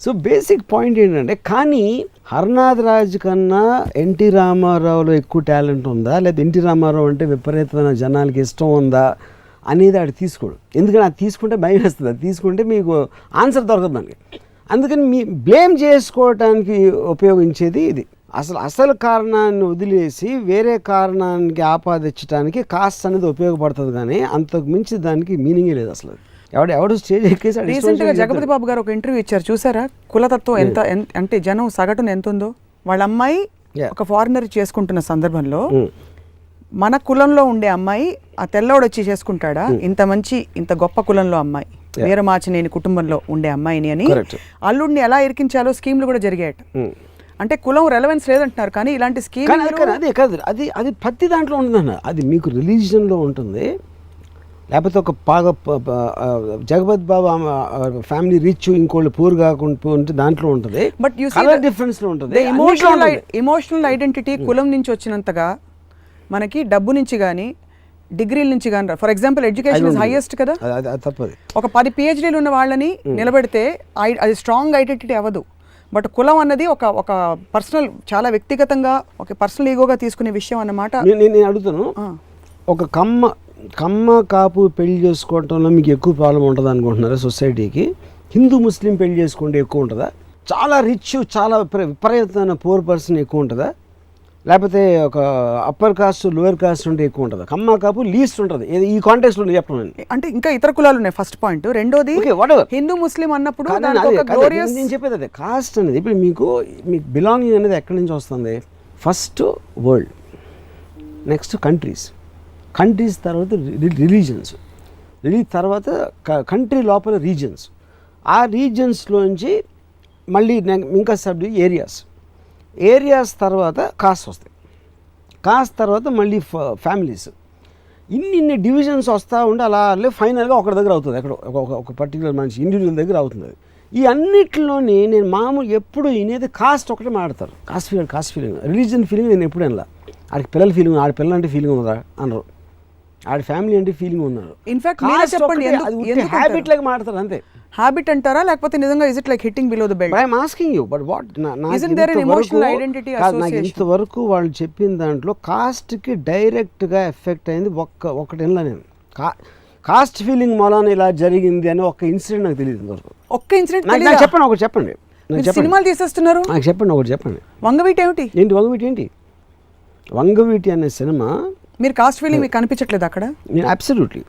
సో బేసిక్ పాయింట్ ఏంటంటే, కానీ హర్నాథ్ రాజ్ కన్నా ఎన్టీ రామారావులో ఎక్కువ టాలెంట్ ఉందా, లేదా ఎన్టీ రామారావు అంటే విపరీతమైన జనాలకి ఇష్టం ఉందా అనేది ఆడు తీసుకోడు. ఎందుకంటే అది తీసుకుంటే భయం వేస్తుంది, అది తీసుకుంటే మీకు ఆన్సర్ దొరకదు దానికి. అందుకని మీ బ్లేమ్ చేసుకోవటానికి ఉపయోగించేది ఇది. అసలు కారణాన్ని వదిలేసి వేరే కారణానికి ఆపాదించడానికి కాస్ట్ అనేది ఉపయోగపడుతుంది, కానీ అంతకు మించి దానికి మీనింగే లేదు అసలు. ఎవడు స్టేజ్ ఎక్కేసి. రీసెంట్గా జగపతి బాబు గారు ఒక ఇంటర్వ్యూ ఇచ్చారు, చూసారా? కులతత్వం ఎంత అంటే జనం సగటున ఎంత ఉందో. వాళ్ళ అమ్మాయి ఒక ఫారినర్ చేసుకుంటున్న సందర్భంలో మన కులంలో ఉండే అమ్మాయి ఆ తెల్లవాడు వచ్చి చేసుకుంటాడా, ఇంత గొప్ప కులంలో అమ్మాయి, వీరమాచినేని కుటుంబంలో ఉండే అమ్మాయిని అని అల్లుడిని ఎలా ఇరికించాలో స్కీమ్లు కూడా జరిగాయట. అంటే కులం రెలవెన్స్ లేదంటున్నారు, కానీ ఇలాంటి స్కీమ్ అదే కాదు, అది ప్రతి దాంట్లో ఉంటుందన్న. అది మీకు రిలీజియన్లో ఉంటుంది, లేకపోతే ఒక బాగా జగపత్ బాబు ఫ్యామిలీ రిచ్ ఇంకోళ్ళు పూర్ కాకుండా ఉంటే దాంట్లో ఉంటుంది. బట్ డిఫరెన్స్లో ఉంటుంది. ఎమోషనల్ ఐడెంటిటీ కులం నుంచి వచ్చినంతగా మనకి డబ్బు నుంచి కానీ డిగ్రీల నుంచి కానీ, for example education is highest కదా, ఒక 10 PhDలు ఉన్న వాళ్ళని నిలబెడితే అది స్ట్రాంగ్ ఐడెంటిటీ అవ్వదు. బట్ కులం అన్నది ఒక పర్సనల్, చాలా వ్యక్తిగతంగా ఒక పర్సనల్ ఈగోగా తీసుకునే విషయం అన్నమాట. నేను అడుగుతాను, ఒక కమ్మ కాపు పెళ్లి చేసుకోవటంలో మీకు ఎక్కువ ప్రాబ్లం ఉంటుంది అనుకుంటున్నారా సొసైటీకి? హిందూ ముస్లిం పెళ్లి చేసుకుంటే ఎక్కువ ఉంటుందా? చాలా రిచ్ చాలా విపరీతమైన పూర్ పర్సన్ ఎక్కువ ఉంటుందా, లేకపోతే ఒక అప్పర్ కాస్ట్ లోయర్ కాస్ట్ ఉంటే ఎక్కువ ఉంటుందా? కమ్మ కాపు లీస్ట్ ఉంటుంది ఈ కాంటెక్స్ట్ లో చెప్పడం. అంటే ఇంకా ఇతర కులాలు ఉన్నాయి ఫస్ట్ పాయింట్. రెండోది హిందూ ముస్లిం అన్నప్పుడు నేను చెప్పేది అదే, కాస్ట్ అనేది ఇప్పుడు మీకు బిలాంగింగ్ అనేది ఎక్కడి నుంచి వస్తుంది? ఫస్ట్ వరల్డ్, నెక్స్ట్ కంట్రీస్ తర్వాత రిలీజన్స్, తర్వాత కంట్రీ లోపల రీజన్స్, ఆ రీజన్స్లోంచి మళ్ళీ ఇంకా సబ్జెక్ట్ ఏరియాస్ తర్వాత కాస్ట్ వస్తాయి, కాస్ట్ తర్వాత మళ్ళీ ఫ్యామిలీస్, ఇన్ని డివిజన్స్ వస్తూ ఉంటే అలా ఫైనల్గా ఒకరి దగ్గర అవుతుంది, ఎక్కడ ఒక పర్టికులర్ మనిషి ఇండివిజువల్ దగ్గర అవుతుంది. ఈ అన్నిటిలోని నేను మామూలు ఎప్పుడు వినేది కాస్ట్ ఒకటే మాడతారు, కాస్ట్ ఫీలింగ్ రిలీజియన్ ఫీలింగ్ నేను ఎప్పుడు వినలా. ఆడికి పిల్లల ఫీలింగ్, ఆడి పిల్లలు అంటే ఫీలింగ్ ఉందా అనరు, ఆడి ఫ్యామిలీ అంటే ఫీలింగ్ ఉన్నారు. ఇన్ఫాక్ట్ హ్యాబిట్ లాగా మాడతారు అంతే. హ్యాబిట్ అంటారా, లేకపోతే నిజంగా is it like hitting below the belt? I am asking you, but what ఇంతవరకు వాళ్ళు చెప్పిన దాంట్లో కాస్ట్కి డైరెక్ట్గా ఎఫెక్ట్ అయింది ఒకటి వినలా నేను. కాస్ట్ ఫీలింగ్ మూలాన ఇలా జరిగింది అని ఒక ఇన్సిడెంట్ నాకు తెలియదు ఇంతవరకు. ఒక్క ఇన్సిడెంట్ చెప్పండి. సినిమాలు తీసేస్తున్నారు. నాకు చెప్పండి, ఒకటి చెప్పండి. వంగవీటి ఏమిటి? ఏంటి వంగవీటి? ఏంటి వంగవీటి అనే సినిమా? మీరు కాస్ట్ ఫీలింగ్ మీకు కనిపించట్లేదు అక్కడ? నేను అబ్సల్యూట్లీ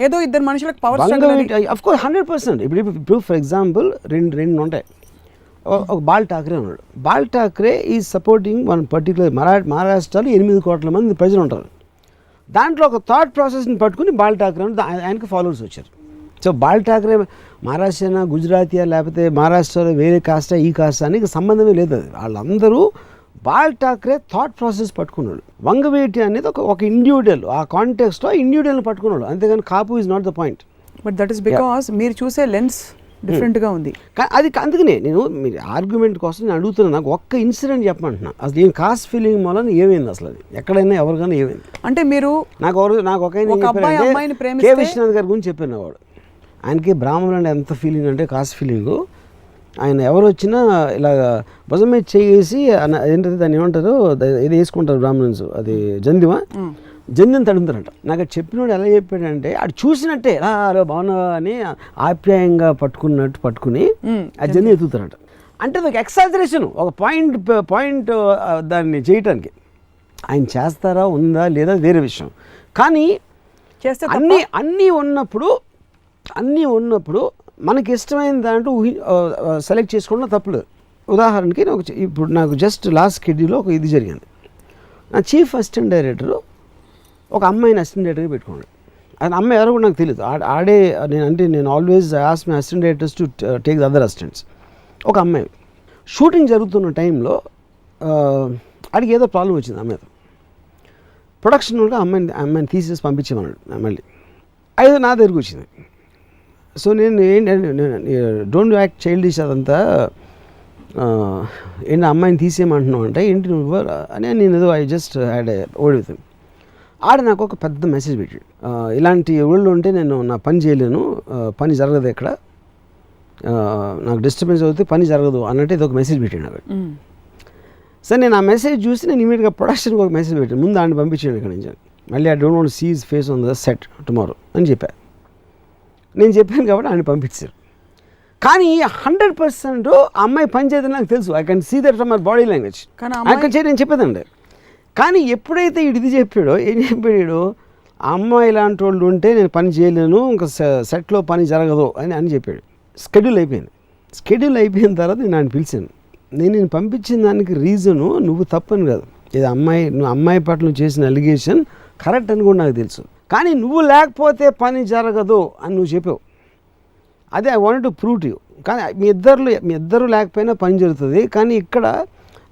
ఏదో ఇద్దరు మనుషులకు పవర్ వంగవీటి అఫ్ కోర్స్ 100%. ఇప్పుడు ఫర్ ఎగ్జాంపుల్ రెండు ఉంటాయి. ఒక బాల్ ఠాక్రే ఉన్నాడు. Ball Thackeray is supporting one particular మహారాష్ట్రలో 8 కోట్ల మంది ప్రజలు ఉంటారు. దాంట్లో ఒక థాట్ ప్రాసెస్ని పట్టుకుని బాల్ ఠాక్రే ఆయనకి ఫాలోవర్స్ వచ్చారు. సో బాల్ ఠాక్రే మహారాష్ట్ర గుజరాతీయా లేకపోతే మహారాష్ట్రలో వేరే కాస్టా ఈ కాస్టా అని సంబంధమే లేదు. అది వాళ్ళందరూ బాల్ ఠాక్రే థాట్ ప్రాసెస్ పట్టుకున్నాడు. వంగవీటి అనేది ఒక ఇండివిజువల్, ఆ కాంటెక్స్ట్లో ఇండివిజువల్ని పట్టుకున్నాడు, అంతేగాని Kapu is not the point. But that is because మీరు చూసే లెన్స్ డిఫరెంట్గా ఉంది. అది అందుకనే నేను మీరు ఆర్గ్యుమెంట్ కోసం నేను అడుగుతున్నాను. నాకు ఒక్క ఇన్సిడెంట్ చెప్పమంటున్నా. అసలు నేను కాస్ట్ ఫీలింగ్ వల్ల ఏమైంది అసలు? అది ఎక్కడైనా ఎవరికైనా ఏమైంది? అంటే మీరు నాకు ఒక కే విశ్వనాథ్ గారి గురించి చెప్పాను. వాడు ఆయనకి బ్రాహ్మణులు అంటే ఎంత ఫీలింగ్ అంటే కాస్ట్ ఫీలింగు. ఆయన ఎవరు వచ్చినా ఇలా భుజం మీద చేసి ఏంటంటే దాన్ని ఏమంటారు, ఇది వేసుకుంటారు బ్రాహ్మణ్స్, అది జంధ్యం తడుముతారంట. నాకు అది చెప్పినోడు ఎలా చెప్పాడంటే ఆడు చూసినట్టే అలా బాగున్నావా అని ఆప్యాయంగా పట్టుకుని ఆ జంధ్యం ఎత్తుతారంట. అంటే ఒక ఎక్సాజరేషన్, ఒక పాయింట్ దాన్ని చేయటానికి. ఆయన చేస్తారా ఉందా లేదా వేరే విషయం, కానీ అన్నీ ఉన్నప్పుడు మనకి ఇష్టమైన దాంట్లో సెలెక్ట్ చేసుకోవడం తప్పులేదు. ఉదాహరణకి ఇప్పుడు నాకు జస్ట్ లాస్ట్ షెడ్యూల్లో ఒక ఇది జరిగింది. నా చీఫ్ అసిస్టెంట్ డైరెక్టరు ఒక అమ్మాయిని అసిస్టెంట్ డైరెక్టర్గా పెట్టుకున్నాడు. అది అమ్మాయి ఎవరో కూడా నాకు తెలియదు. నేను always ask my assistant directors to take the other assistants. ఒక అమ్మాయి షూటింగ్ జరుగుతున్న టైంలో ఆడికి ఏదో ప్రాబ్లం వచ్చింది అమ్మాయితో. ప్రొడక్షన్ వాళ్ళకి అమ్మాయిని తీసేసి పంపించేమన్నాడు. మళ్ళీ అది నా దగ్గరికి వచ్చింది. సో నేను డోంట్ యాక్ట్ చైల్డిష్ అదంతా, ఏంటి అమ్మాయిని తీసేయమంటున్నావు అంటే ఏంటి నువ్వు అని నేను ఏదో I just had OD with him. ఆడ నాకు ఒక పెద్ద మెసేజ్ పెట్టాడు, ఇలాంటి ఊళ్ళో ఉంటే నేను నా పని చేయలేను, పని జరగదు, ఎక్కడ నాకు డిస్టర్బెన్స్ అవుతే పని జరగదు అన్నట్టు ఇది ఒక మెసేజ్ పెట్టాడు నాకు. సరే నేను ఆ మెసేజ్ చూసి నేను ఇమీడియట్గా ప్రొడక్షన్కి ఒక మెసేజ్ పెట్టాను, ముందు ఆయన పంపించాను ఇక్కడ నుంచి, మళ్ళీ I don't want see his face on the set tomorrow అని చెప్పాను. నేను చెప్పాను కాబట్టి ఆయన పంపించారు. కానీ 100% ఆ అమ్మాయి పని చేయదని నాకు తెలుసు. I can see that from my body language. నేను చెప్పేదండి. కానీ ఎప్పుడైతే ఇది చెప్పాడో, ఏం చెప్పాడు, ఆ అమ్మాయి ఇలాంటి వాళ్ళు ఉంటే నేను పని చేయలేను, ఇంకా సెట్లో పని జరగదు అని చెప్పాడు. షెడ్యూల్ అయిపోయిన తర్వాత నేను ఆయన పిలిచాను. నేను పంపించిన దానికి రీజను నువ్వు తప్పని కాదు, ఇది నువ్వు అమ్మాయి పట్ల నువ్వు చేసిన అలిగేషన్ కరెక్ట్ అని కూడా నాకు తెలుసు, కానీ నువ్వు లేకపోతే పని జరగదు అని నువ్వు చెప్పావు. అదే I want to prove to you. కానీ మీ ఇద్దరు లేకపోయినా పని జరుగుతుంది. కానీ ఇక్కడ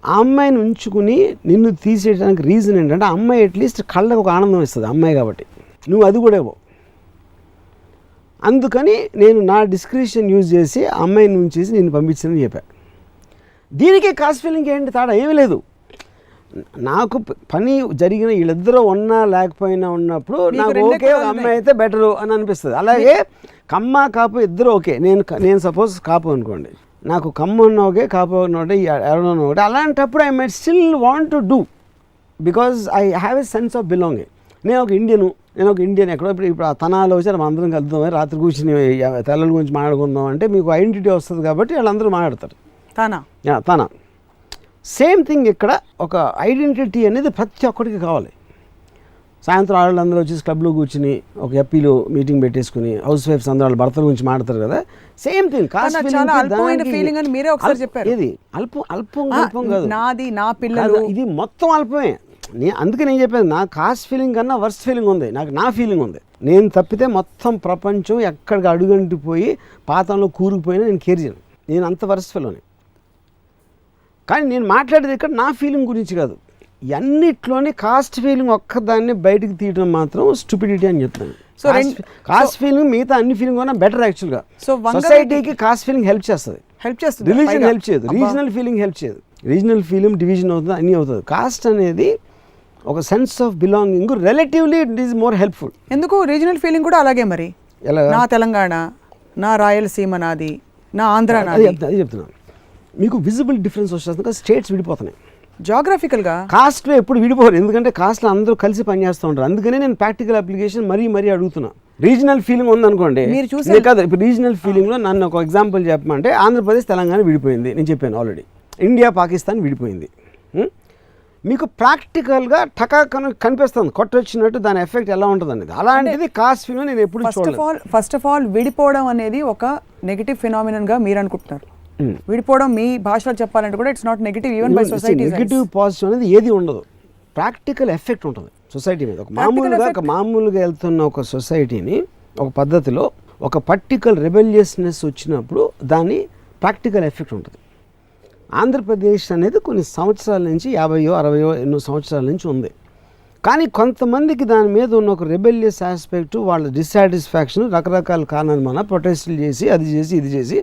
ఆ అమ్మాయిని ఉంచుకుని నిన్ను తీసేయడానికి రీజన్ ఏంటంటే ఆ అమ్మాయి అట్లీస్ట్ కళ్ళకు ఒక ఆనందం ఇస్తుంది అమ్మాయి కాబట్టి, నువ్వు అది కూడా ఇవ్వవు. అందుకని నేను నా డిస్క్రిప్షన్ యూజ్ చేసి ఆ అమ్మాయిని ఉంచేసి నేను పంపించానని చెప్పాను. దీనికే కాస్ట్ ఫీలింగ్ ఏంటి తేడా ఏమీ లేదు. నాకు పని జరిగిన వీళ్ళిద్దరూ ఉన్నా లేకపోయినా ఉన్నప్పుడు నాకు ఓకే, ఒక అమ్మాయి అయితే బెటరు అని అనిపిస్తుంది. అలాగే కమ్మ కాపు ఇద్దరు ఓకే. నేను సపోజ్ కాపు అనుకోండి, నాకు కమ్మ ఉన్న ఓకే, కాపు ఉన్న ఒకటి, ఎవరన్నా ఒకటి. అలాంటప్పుడు I might still want to do because I have a sense of belonging. నేను ఒక ఇండియన్ ఎక్కడో ఇప్పుడు ఆ తనాలో వచ్చి అందరం కలుద్దాం, రాత్రి కూర్చుని తెల్లల గురించి మాట్లాడుకుందాం అంటే మీకు ఐడెంటిటీ వస్తుంది కాబట్టి వాళ్ళందరూ మాట్లాడతారు. తన సేమ్ థింగ్ ఇక్కడ ఒక ఐడెంటిటీ అనేది ప్రతి ఒక్కరికి కావాలి. సాయంత్రం వాళ్ళందరూ వచ్చేసి క్లబ్లో కూర్చుని ఒక ఎప్పీలో మీటింగ్ పెట్టేసుకుని హౌస్ వైఫ్స్ అందరూ వాళ్ళ భర్తల గురించి మాట్లాడతారు కదా. సేమ్ థింగ్ కాస్ట్ ఫీలింగ్ అని మీరే ఒకసారి చెప్పారు. ఇది అల్పం కాదు, నాది నా పిల్లలు, ఇది మొత్తం అల్పమే. అందుకే నేను చెప్పాను, నా కాస్ట్ ఫీలింగ్ కన్నా వర్స్ట్ ఫీలింగ్ ఉంది, నాకు నా ఫీలింగ్ ఉంది. నేను తప్పితే మొత్తం ప్రపంచం ఎక్కడికి అడుగంటిపోయి పాతంలో కూరుకుపోయినా నేను కేర్ చేయను. నేను అంత వర్స్ట్ ఫీల్లోనే. కానీ నేను మాట్లాడేది ఇక్కడ నా ఫీలింగ్ గురించి కాదు. అన్నిట్లోనే కాస్ట్ ఫీలింగ్ ఒక్కదాన్ని బయటకు తీయడం మాత్రం స్టూపిడిటీ అని చెప్తాను. సో కాస్ట్ ఫీలింగ్ మిగతా అన్ని ఫీలింగ్ కన్నా బెటర్ యాక్చువల్గా. సో సొసైటీకి కాస్ట్ ఫీలింగ్ హెల్ప్ చేస్తుంది. రిలీజన్ హెల్ప్ చేయదు, రీజనల్ ఫీలింగ్ హెల్ప్ చేయదు. రీజనల్ ఫీలింగ్ డివిజన్ అవుతుంది, అన్నీ అవుతుంది. కాస్ట్ అనేది ఒక sense of belonging, relatively it is more helpful. ఎందుకు రీజనల్ ఫీలింగ్ కూడా అలాగే మరి. నా తెలంగాణ, నా రాయలసీమ నాది, నా ఆంధ్ర నాది, అది చెప్తున్నాను. మీకు విజిబుల్ డిఫరెన్స్ వస్తుంది కదా, స్టేట్స్ విడిపోతున్నాయి జాగ్రఫికల్గా. కాస్ట్లో ఎప్పుడు విడిపోరు, ఎందుకంటే కాస్ట్లో అందరూ కలిసి పనిచేస్తూ ఉంటారు. అందుకనే నేను ప్రాక్టికల్ అప్లికేషన్ మరీ అడుగుతున్నా. రీజనల్ ఫీలింగ్ ఉందనుకోండి, మీరు చూసే ఇదే కాదు. ఇప్పుడు రీజనల్ ఫీలింగ్లో నన్ను ఒక ఎగ్జాంపుల్ చెప్పమంటే ఆంధ్రప్రదేశ్ తెలంగాణ విడిపోయింది, నేను చెప్పాను ఆల్రెడీ. ఇండియా పాకిస్తాన్ విడిపోయింది. మీకు ప్రాక్టికల్గా కనిపిస్తుంది కొట్టొచ్చినట్టు దాని ఎఫెక్ట్ ఎలా ఉంటుంది అనేది. అలాంటిది కాస్ట్ ఫీలింగ్ నేను ఎప్పుడు చూడలేదు. ఫస్ట్ ఆఫ్ ఆల్ విడిపోవడం అనేది ఒక నెగిటివ్ ఫినామినన్ గా మీరు అనుకుంటున్నారు. విడిపోవడం మీ భాషలో చెప్పాలంటే కూడా it's not negative even by society. Negative positive అనేది ఏది ఉండదు, ప్రాక్టికల్ ఎఫెక్ట్ ఉంటుంది సొసైటీ మీద. ఒక మామూలుగా వెళ్తున్న ఒక సొసైటీని ఒక పద్ధతిలో ఒక పర్టికల్ రెబెలియస్నెస్ వచ్చినప్పుడు దాని ప్రాక్టికల్ ఎఫెక్ట్ ఉంటుంది. ఆంధ్రప్రదేశ్ అనేది కొన్ని సంవత్సరాల నుంచి 50 60 ఎన్నో సంవత్సరాల నుంచి ఉంది. కానీ కొంతమందికి దాని మీద ఉన్న ఒక రెబెలియస్ ఆస్పెక్ట్, వాళ్ళ డిస్సాటిస్ఫాక్షన్, రకరకాల కారణాలు మన ప్రొటెస్టులు చేసి అది చేసి ఇది చేసి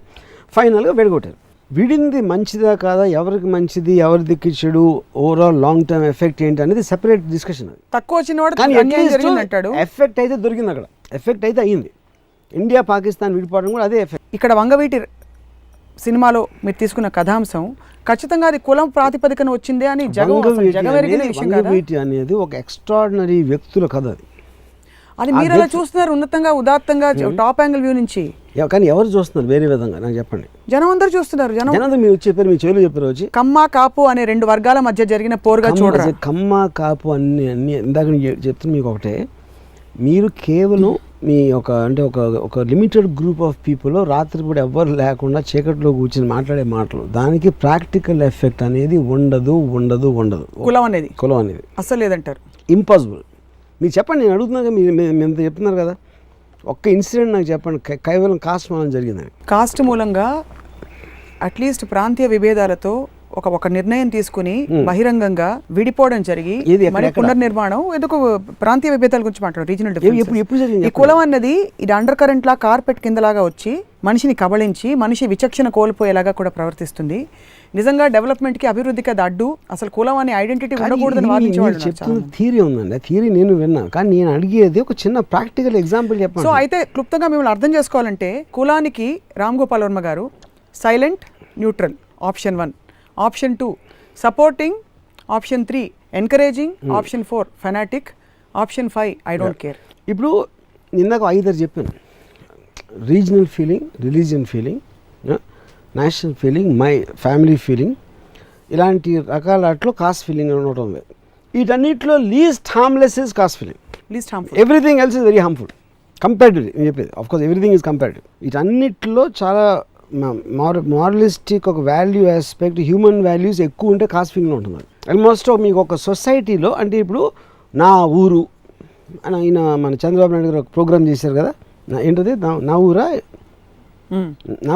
ఫైనల్గా విడగొట్టారు. విడింది మంచిదా కాదా, ఎవరికి మంచిది ఎవరిది చెడు, ఓవరాల్ లాంగ్ టర్మ్ ఎఫెక్ట్ ఏంటి అనేది సెపరేట్ డిస్కషన్. అది తక్కువ వచ్చినవాడు ఎఫెక్ట్ అయితే దొరికింది, అక్కడ ఎఫెక్ట్ అయితే అయ్యింది. ఇండియా పాకిస్తాన్ విడిపోవడం కూడా అదే ఎఫెక్ట్. ఇక్కడ వంగవీటి సినిమాలో మీరు తీసుకున్న కథాంశం ఖచ్చితంగా అది కులం ప్రాతిపదికన వచ్చిందే అని వంగవీటి అనేది ఒక ఎక్స్ట్రాడినరీ వ్యక్తుల కథ. అది మీరు అలా చూస్తున్నారు ఉన్నతంగా ఉదాత్తంగా టాప్ యాంగిల్ వ్యూ నుంచి. కానీ ఎవరు చూస్తున్నారు వేరే విధంగా నాకు చెప్పండి. జనం అందరూ చూస్తున్నారు. జనం మీరు చెప్పారు, మీ చెవులు చెప్పారు వచ్చి కమ్మ కాపు అనే 2 వర్గాల మధ్య జరిగిన పోరుగా చూడరు. కమ్మ కాపు అన్ని ఇందాక చెప్తున్నా మీకు ఒకటే, మీరు కేవలం మీ ఒక లిమిటెడ్ గ్రూప్ ఆఫ్ పీపుల్ రాత్రిపూట ఎవ్వరు లేకుండా చీకట్లో కూర్చొని మాట్లాడే మాటలు, దానికి ప్రాక్టికల్ ఎఫెక్ట్ అనేది ఉండదు. కులం అనేది అసలు లేదంటారు, ఇంపాసిబుల్. మీరు చెప్పండి, నేను అడుగుతున్నాగా, మీరు చెప్తున్నారు కదా, ఒక్క ఇన్సిడెంట్ నాకు చెప్పండి కేవలం కాస్ట్ మూలంగా జరిగిందని. కాస్ట్ మూలంగా అట్లీస్ట్ ప్రాంతీయ విభేదాలతో ఒక నిర్ణయం తీసుకుని బహిరంగంగా విడిపోవడం జరిగి మరి పునర్నిర్మాణం ఎందుకు ప్రాంతీయ విభేదాల గురించి మాట్లాడు, రీజనల్ డిఫరెన్స్. ఈ కులం అన్నది ఇది అండర్ కరెంట్ లా కార్పెట్ కిందలాగా వచ్చి మనిషిని కబళించి మనిషి విచక్షణ కోల్పోయేలాగా కూడా ప్రవర్తిస్తుంది. నిజంగా డెవలప్మెంట్ కి అభివృద్ధికి అది అడ్డు. అసలు కులం అనే ఐడెంటిటీ ఉండకూడదని వాదించేవాళ్ళు. చెప్తున్న థియరీ ఉందండి, థియరీ నేను విన్నాను, కానీ నేను అడిగేది ఒక చిన్న ప్రాక్టికల్ ఎగ్జాంపుల్ చెప్పండి. సో అయితే క్లుప్తంగా మిమ్మల్ని అర్థం చేసుకోవాలంటే కులానికి రామ్ గోపాల్ వర్మ గారు silent neutral option 1, option 2 supporting, option 3 encouraging, option 4 fanatic, option 5 I don't care. ఇప్పుడు ఇందాక 5 చెప్పాను, regional feeling, religion feeling, national feeling, my family feeling, ఇలాంటి రకాల వాటిలో కాస్ట్ ఫీలింగ్ అని ఒకటి ఉంది. వీటన్నిటిలో least harmless is caste feeling. Least harmful, everything else is very harmful comparatively. నేను చెప్పేది ఆఫ్కోర్స్ ఎవ్రీథింగ్ ఈజ్ కంపారిటివ్. వీటన్నిటిలో చాలా మారలిస్టిక్ ఒక వాల్యూ ఆస్పెక్ట్, హ్యూమన్ వాల్యూస్ ఎక్కువ ఉంటే కాస్ట్ ఫీలింగ్లో ఉంటుంది. ఆల్మోస్ట్ మీకు ఒక సొసైటీలో అంటే ఇప్పుడు నా ఊరు అని ఆయన మన చంద్రబాబు నాయుడు గారు ఒక ప్రోగ్రామ్ చేశారు కదా, ఏంటది నా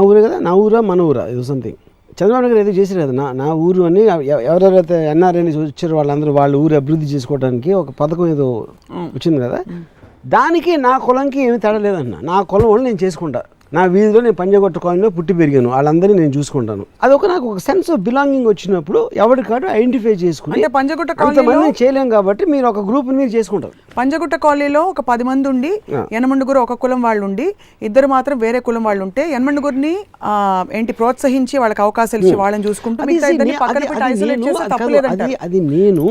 ఊరే కదా, నా ఊరా మన ఊరా ఇది సంథింగ్. చంద్రబాబు నాయుడు గారు ఏదో చేశారు కదా నా ఊరు అని. ఎవరెవరైతే ఎన్ఆర్ఐని వచ్చారో వాళ్ళందరూ వాళ్ళ ఊరు అభివృద్ధి చేసుకోవడానికి ఒక పథకం ఏదో వచ్చింది కదా, దానికి నా కులంకి ఏమీ తేడా లేదన్న. నా కులం వాళ్ళు నేను చేసుకుంటా, నా వీధిలో నేను పంజాగొట్ట కాలనీలో పుట్టి పెరిగాను, వాళ్ళందరినీ నేను చూసుకుంటాను. అదొక నాకు ఒక సెన్స్ ఆఫ్ బిలాంగింగ్ వచ్చినప్పుడు ఎవరికాడు ఐడెంటిఫై చేసుకుని, పంజగుట్ట కాలనీ చేయలేం కాబట్టి మీరు ఒక గ్రూప్ మీరు చేసుకుంటారు. పంజగుట్ట కాలనీలో ఒక 10 మంది ఉండి యనమండుగురు ఒక కులం వాళ్ళు ఉండి 2 మాత్రం వేరే కులం వాళ్ళు ఉంటే యనమండుగురిని ఏంటి ప్రోత్సహించి వాళ్ళకి అవకాశాలు ఇచ్చి వాళ్ళని చూసుకుంటూ అది నేను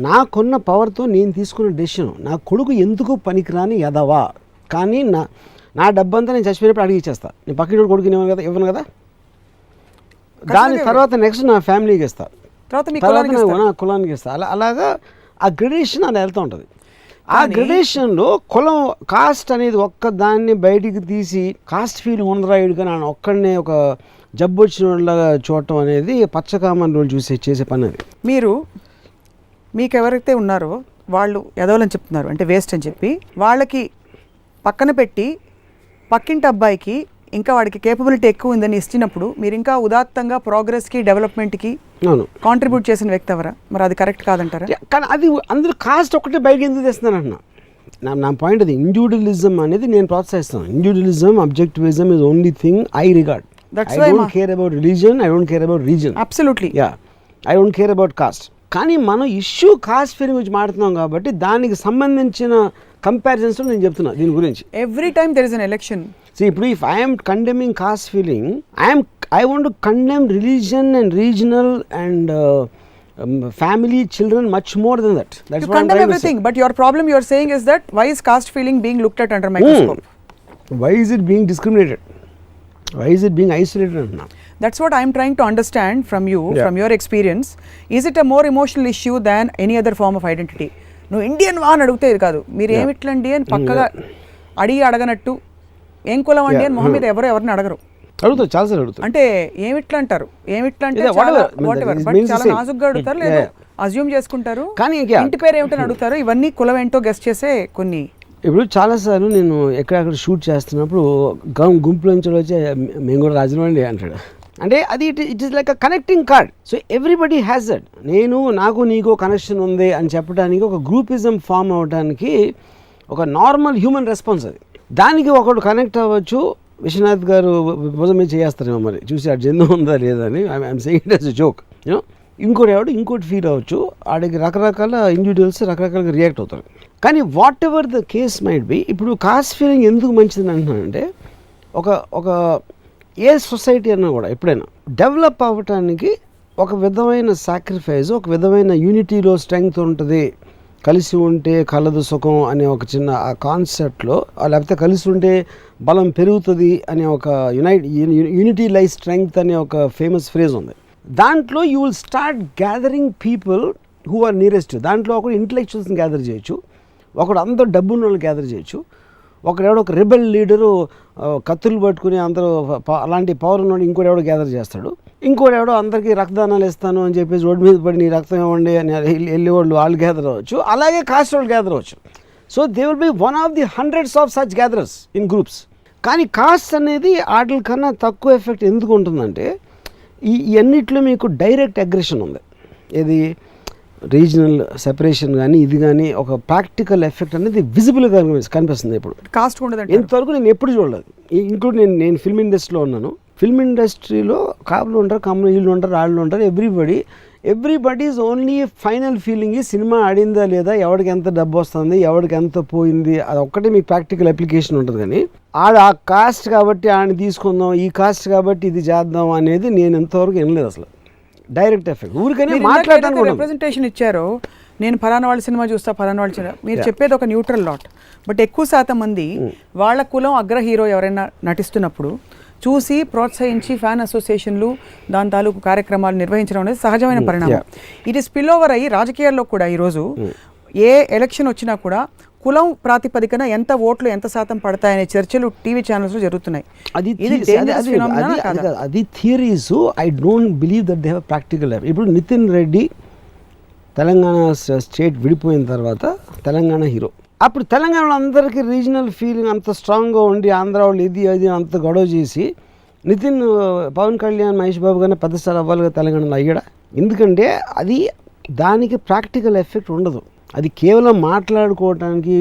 నాకున్న పవర్తో నేను తీసుకున్న డెసిషన్. నా కొడుకు ఎందుకు పనికిరాని ఎదవా, కానీ నా డబ్బంతా నేను చచ్చిపోయినప్పుడు అడిగి ఇచ్చేస్తా. నేను పక్కన కొడుకు ఇవ్వను కదా, దాని తర్వాత నెక్స్ట్ నా ఫ్యామిలీకి ఇస్తా, తర్వాత నా కులానికి ఇస్తా. అలాగా ఆ గ్రెడేషన్ అలా వెళ్తూ ఉంటుంది. ఆ గ్రెడేషన్లో కులం కాస్ట్ అనేది ఒక్క దాన్ని బయటికి తీసి కాస్ట్ ఫీలింగ్ ఉండరాయుడు కానీ ఆయన ఒక్కడనే ఒక జబ్బు వచ్చిన వాళ్ళగా చూడటం అనేది పచ్చకామన్ రోజు చేసే పని. అది మీకు ఎవరైతే ఉన్నారో వాళ్ళు ఎదవలని చెప్తున్నారు అంటే వేస్ట్ అని చెప్పి వాళ్ళకి పక్కన పెట్టి పక్కింటి అబ్బాయికి ఇంకా వాడికి కేపబిలిటీ ఎక్కువ ఉందని ఇచ్చినప్పుడు మీరు ఇంకా ఉదాత్తంగా ప్రోగ్రెస్కి డెవలప్మెంట్కి కాంట్రిబ్యూట్ చేసిన వ్యక్తి ఎవరా? మరి అది కరెక్ట్ కాదంటారా? కానీ అది అందరూ కాస్ట్ ఒకటే బయటకు ఎందుకు తెస్తున్నారు అంటున్నా. నా పాయింట్ అది. ఇండివిజువలిజం అనేది నేను ప్రోత్సహిస్తాను. Individualism, objectivism is only thing I regard. I don't care about religion, I don't care about region. Absolutely. Yeah. I don't care about caste. కానీ మనం ఇష్యూ కాస్ట్ ఫీలింగ్ గురించి మాట్లాడుతున్నాం కాబట్టి దానికి సంబంధించిన కంపారిజన్స్ నేను చెప్తున్నా దీని గురించి. Every time there is an election. See, ఇప్పుడు if I am condemning caste feeling, I want to condemn religion and regional and family, children, much more than that. That's You what I'm condemn trying to say. everything, but your problem you're saying is that why is caste feeling being looked at under microscope? Why is it being discriminated? Why is it being isolated now? That's what I'm trying to understand from you, Yeah. from your experience. Is it a more emotional issue than any other form of identity? నువ్వు Indian వా అని అడిగితే ఇది కాదు, మీరు ఏమిట్లండి అని పక్కగా అడిగి అడగనట్టు, ఏం కులం అండి అని మొహం మీద ఎవరిని అడగరు. అడుగుతారు, చాలాసార్లు అడుగుతారు. అంటే ఏమిట్లా అంటారు, ఏమిట్లా అంటే Yeah, whatever. I mean, whatever, it but means the చాలా same. నాజుగ్గా అడుగుతారు, లేదు Yeah. అజ్యూమ్ చేసుకుంటారు, కానీ yeah. ఇంటి పేరు ఏమిటని అడుగుతారు. ఇవన్నీ కులం ఏంటో గెస్ట్ చేసే కొన్ని. ఇప్పుడు చాలాసార్లు నేను ఎక్కడెక్కడ షూట్ చేస్తున్నప్పుడు గుంపులో నుంచి వచ్చి మేము కూడా రాజమండ్రి అంటాడు. అంటే అది it is like a connecting card. So everybody has that. నాకు నీకు కనెక్షన్ ఉంది అని చెప్పడానికి, ఒక గ్రూపిజం ఫామ్ అవ్వడానికి ఒక నార్మల్ హ్యూమన్ రెస్పాన్స్ అది. దానికి ఒకడు కనెక్ట్ అవ్వచ్చు. విశ్వనాథ్ గారు భుజం మీద చేస్తారేమో మరి చూసి ఆ జంతువు ఉందా లేదా అని. I'm saying it as a joke. ఇంకోటి ఫీల్ అవ్వచ్చు. ఆడికి రకరకాల ఇండివిజువల్స్ రకరకాలుగా రియాక్ట్ అవుతారు. కానీ whatever the case might be, ఇప్పుడు కాస్ట్ ఫీలింగ్ ఎందుకు మంచిదని అంటున్నానంటే, ఒక ఏ సొసైటీ అన్నా కూడా ఎప్పుడైనా డెవలప్ అవ్వటానికి ఒక విధమైన సాక్రిఫైస్, ఒక విధమైన యూనిటీలో స్ట్రెంగ్త్ ఉంటుంది. కలిసి ఉంటే కలదు సుఖం అనే ఒక చిన్న ఆ కాన్సెప్ట్లో, లేకపోతే కలిసి ఉంటే బలం పెరుగుతుంది అనే ఒక యూనిటీ లై స్ట్రెంగ్త్ అనే ఒక ఫేమస్ ఫ్రేజ్ ఉంది. దాంట్లో you will start gathering people who are nearest. దాంట్లో ఒకడు ఇంటలెక్చువల్స్ని గ్యాదర్ చేయొచ్చు, ఒకడు అందరూ డబ్బున్న వాళ్ళు గ్యాదర్ చేయొచ్చు, ఒకడెవడో ఒక రెబెల్ లీడరు కత్తులు పట్టుకుని అందరూ అలాంటి పవర్ ఉన్నవాడు ఇంకోటి గ్యాదర్ చేస్తాడు. ఇంకోటి అందరికీ రక్తదానాలు ఇస్తాను అని చెప్పేసి రోడ్డు మీద పడి నీ రక్తం ఇవ్వండి అని వెళ్ళేవాళ్ళు వాళ్ళు గ్యాదర్ అవ్వచ్చు. అలాగే కాస్ట్ వాళ్ళు గ్యాదర్ అవ్వచ్చు. So they will be one of the hundreds of such gatherers in groups. కానీ కాస్ట్ అనేది వాటి కన్నా తక్కువ ఎఫెక్ట్ ఎందుకు ఉంటుందంటే, ఈ అన్నిట్లో మీకు డైరెక్ట్ అగ్రెషన్ ఉంది. ఇది రీజనల్ సెపరేషన్ కానీ ఇది కానీ ఒక ప్రాక్టికల్ ఎఫెక్ట్ అనేది విజిబుల్గా కనిపిస్తుంది. ఇప్పుడు కాస్ట్ ఉండదు ఇంతవరకు నేను ఎప్పుడు చూడలేదు. ఇంక్లూడ్ నేను ఫిల్మ్ ఇండస్ట్రీలో ఉన్నాను. ఫిల్మ్ ఇండస్ట్రీలో కాపులు ఉంటారు, కమ్ములు వీళ్ళు ఉంటారు, వాళ్ళు ఉంటారు. Everybody is only final feeling ఈ సినిమా ఆడిందా లేదా, ఎవరికి ఎంత డబ్బు వస్తుంది, ఎవరికి ఎంత పోయింది, అది ఒక్కటే మీకు ప్రాక్టికల్ అప్లికేషన్ ఉంటుంది. కానీ ఆ కాస్ట్ కాబట్టి ఆడిని తీసుకుందాం, ఈ కాస్ట్ కాబట్టి ఇది చేద్దాం అనేది నేను ఎంతవరకు వినలేదు అసలు. డైరెక్ట్ ఎఫెక్ట్ ఊరికనే మాట్లాడడానికి రిప్రజెంటేషన్ ఇచ్చారు. నేను ఫలానా వాళ్ళ సినిమా చూస్తా, ఫలానా వాళ్ళ సినిమా, మీరు చెప్పేది ఒక న్యూట్రల్ లాట్. బట్ ఎక్కువ శాతం మంది వాళ్ళ కులం అగ్ర హీరో ఎవరైనా నటిస్తున్నప్పుడు చూసి ప్రోత్సహించి ఫ్యాన్ అసోసియేషన్లు దాని తాలూకు కార్యక్రమాలు నిర్వహించడం అనేది సహజమైన పరిణామం. ఇది స్పిల్ ఓవర్ అయ్యి రాజకీయాల్లో కూడా ఈరోజు ఏ ఎలక్షన్ వచ్చినా కూడా కులం ప్రాతిపదికన ఎంత ఓట్లు ఎంత శాతం పడతాయనే చర్చలు టీవీ ఛానల్స్లో జరుగుతున్నాయి. అది theories. I don't believe that they have practical. ఇప్పుడు నితిన్ రెడ్డి తెలంగాణ స్టేట్ విడిపోయిన తర్వాత తెలంగాణ హీరో. అప్పుడు తెలంగాణలో అందరికీ రీజనల్ ఫీలింగ్ అంత స్ట్రాంగ్గా ఉండి ఆంధ్ర వాళ్ళు ఇది అంత గొడవ చేసి నితిన్ పవన్ కళ్యాణ్ మహేష్ బాబు గారిని పెద్ద స్టార్ అవ్వాలిగా తెలంగాణలో అయ్యాడా? ఎందుకంటే దానికి ప్రాక్టికల్ ఎఫెక్ట్ ఉండదు. అది కేవలం మాట్లాడుకోవటానికి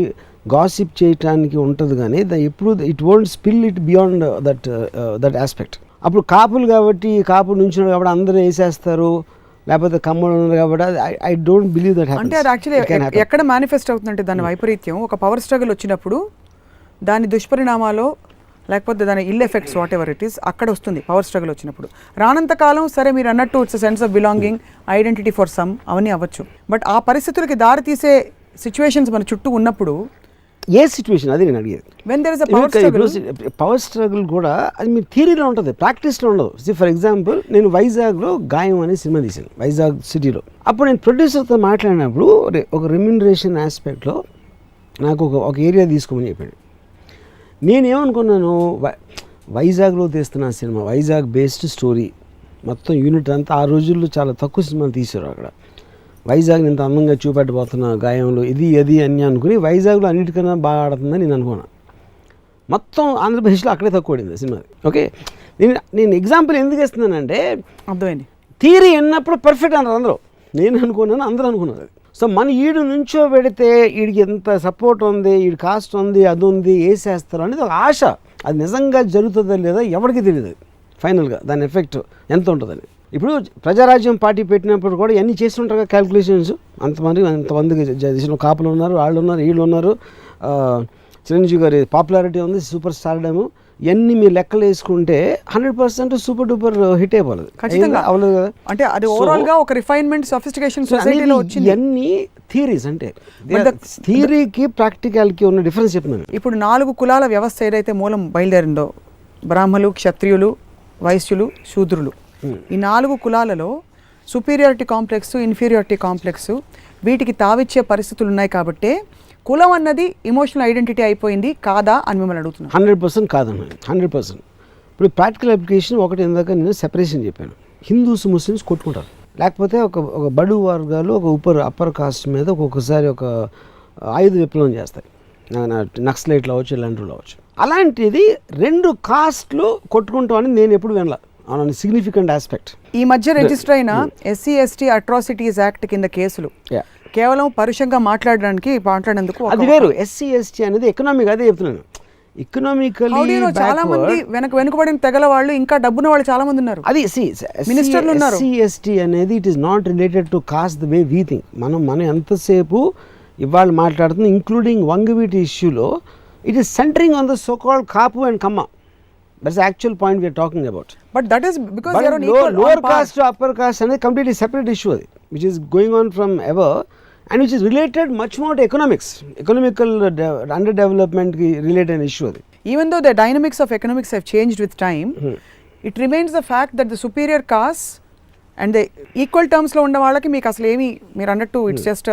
గాసిప్ చేయటానికి ఉంటుంది. కానీ ఎప్పుడు it won't spill it beyond that aspect. అప్పుడు కాపులు కాబట్టి కాపులు నుంచి కాబట్టి అందరూ వేసేస్తారు, లేకపోతే కమ్మలు ఉన్నారు కాబట్టి ఐ డోంట్ బిలీవ్ దట్. అంటే అది యాక్చువల్లీ ఎక్కడ మేనిఫెస్ట్ అవుతుందంటే దాని వైపరీత్యం ఒక పవర్ స్ట్రగుల్ వచ్చినప్పుడు దాని దుష్పరిణామాలు లేకపోతే దాని ill effects whatever it is అక్కడ వస్తుంది. పవర్ స్ట్రగుల్ వచ్చినప్పుడు రానంతకాలం సరే మీరు అన్నట్టు it's sense of belonging, identity for some అవన్నీ అవ్వచ్చు. బట్ ఆ పరిస్థితులకి దారి తీసే సిచ్యువేషన్స్ మన చుట్టూ ఉన్నప్పుడు ఏ సిచ్యువేషన్ అది నేను అడిగేది. When there is a power struggle, power struggle కూడా అది మీ థియరీలో ఉంటుంది, ప్రాక్టీస్లో ఉండదు. ఫర్ ఎగ్జాంపుల్ నేను వైజాగ్లో గాయం అనే సినిమా తీశాను, వైజాగ్ సిటీలో. అప్పుడు నేను ప్రొడ్యూసర్తో మాట్లాడినప్పుడు ఒక రెమ్యూనరేషన్ ఆస్పెక్ట్లో నాకు ఒక ఏరియా తీసుకోమని చెప్పాడు. నేనేమనుకున్నాను, వైజాగ్లో తీస్తున్న సినిమా వైజాగ్ బేస్డ్ స్టోరీ మొత్తం యూనిట్ అంతా ఆ రోజుల్లో చాలా తక్కువ సినిమాలు తీశారు అక్కడ. వైజాగ్ని ఇంత అందంగా చూపెట్టబోతున్న గాయంలో ఇది అని అనుకుని వైజాగ్లో అన్నిటికన్నా బాగా ఆడుతుందని నేను అనుకున్నాను. మొత్తం ఆంధ్రప్రదేశ్లో అక్కడే తక్కువ పడింది సినిమా. ఓకే, నేను ఎగ్జాంపుల్ ఎందుకు ఇస్తున్నానంటే అర్థమైంది. థియరీ అన్నప్పుడు పర్ఫెక్ట్ అన్నారు అందరూ, నేను అనుకున్నాను అందరూ అనుకున్నారు. సో మన ఈడు నుంచో పెడితే వీడికి ఎంత సపోర్ట్ ఉంది, వీడి కాస్ట్ ఉంది, అది ఉంది, వేసేస్తారు అనేది ఒక ఆశ. అది నిజంగా జరుగుతుందా లేదా ఎవరికి తెలియదు ఫైనల్గా దాని ఎఫెక్ట్ ఎంత ఉంటుందని. ఇప్పుడు ప్రజారాజ్యం పార్టీ పెట్టినప్పుడు కూడా ఇవన్నీ చేస్తుంటారు కదా క్యాల్కులేషన్స్. అంతమందికి దేశంలో కాపులు ఉన్నారు, వాళ్ళు ఉన్నారు, వీళ్ళు ఉన్నారు, చిరంజీవి గారి పాపులారిటీ ఉంది, సూపర్ స్టార్డము, ఎన్ని మీరు లెక్కలు వేసుకుంటే 100% సూపర్ డూపర్ హిట్ అయిపోలేదు. ఖచ్చితంగా అవ్వలేదు కదా. అంటే అది ఓవరాల్ గా ఒక రిఫైన్మెంట్ సఫిస్టికేషన్ సొసైటీలో వచ్చింది. ఇవన్నీ థియరీస్, అంటే థియరీకి ప్రాక్టికల్కి ఉన్న డిఫరెన్స్ చెప్తున్నాను. ఇప్పుడు 4 కులాల వ్యవస్థ ఏదైతే మూలం బయలుదేరిందో, బ్రాహ్మలు, క్షత్రియులు, వైశ్యులు, శూద్రులు, ఈ 4 కులాలలో సుపీరియారిటీ కాంప్లెక్స్, ఇన్ఫీరియారిటీ కాంప్లెక్స్ వీటికి తావిచ్చే పరిస్థితులు ఉన్నాయి. కాబట్టి కులం అన్నది ఎమోషనల్ ఐడెంటిటీ అయిపోయింది కాదా అని మిమ్మల్ని అడుగుతున్నాను. 100% కాదన్నాను, 100%. ఇప్పుడు ప్రాక్టికల్ అప్లికేషన్ ఒకటి, ఇందాక నేను సెపరేషన్ చెప్పాను. హిందూస్ ముస్లిమ్స్ కొట్టుకుంటారు, లేకపోతే ఒక బడు వర్గాలు ఒక అప్పర్ కాస్ట్ మీద ఒక్కొక్కసారి ఒక ఆయుధ విప్లవం చేస్తాయి, నక్సలైట్లు అవ్వచ్చు, ఇలాంటివి అవ్వచ్చు. అలాంటిది 2 కాస్ట్లు కొట్టుకుంటాం అని నేను ఎప్పుడు వినలా ఆన్ సిగ్నిఫికెంట్ ఆస్పెక్ట్. ఈ మధ్య రిజిస్టర్ అయిన ఎస్సీ ఎస్టీ అట్రాసిటీస్ యాక్ట్ కింద కేసులు కేవలం పరుషంగా మాట్లాడినందుకు అది వేరు. ఎస్సీ ఎస్టీ అనేది ఎకనామిక్, అదే చెప్తున్నాను. ఎకనామికల్లీ చాలా మంది వెనుకబడిన తెగల వాళ్ళు, ఇంకా డబ్బున్న వాళ్ళు చాలా మంది ఉన్నారు. అది మినిస్టర్లు ఉన్నారు. ఎస్సీ ఎస్టీ అనేది it is not related to caste the way we think. మనం ఎంతసేపు ఇవాళ మాట్లాడుతున్నాం, ఇంక్లూడింగ్ వంగవీటి ఇష్యూలో, it is centering on the so called Kapu and Kamma. That's the actual point we are talking about. But that is because lower caste to upper caste అనేది completely separate issue, అది which is going on from ever and which is related much more to economical under డెవలప్మెంట్కి related issue అది. Even though the dynamics of economics have changed with time, it remains the fact that the superior caste and the equal టర్మ్స్లో ఉన్న వాళ్ళకి మీకు అసలు ఏమి, మీరు అన్నట్టు it's just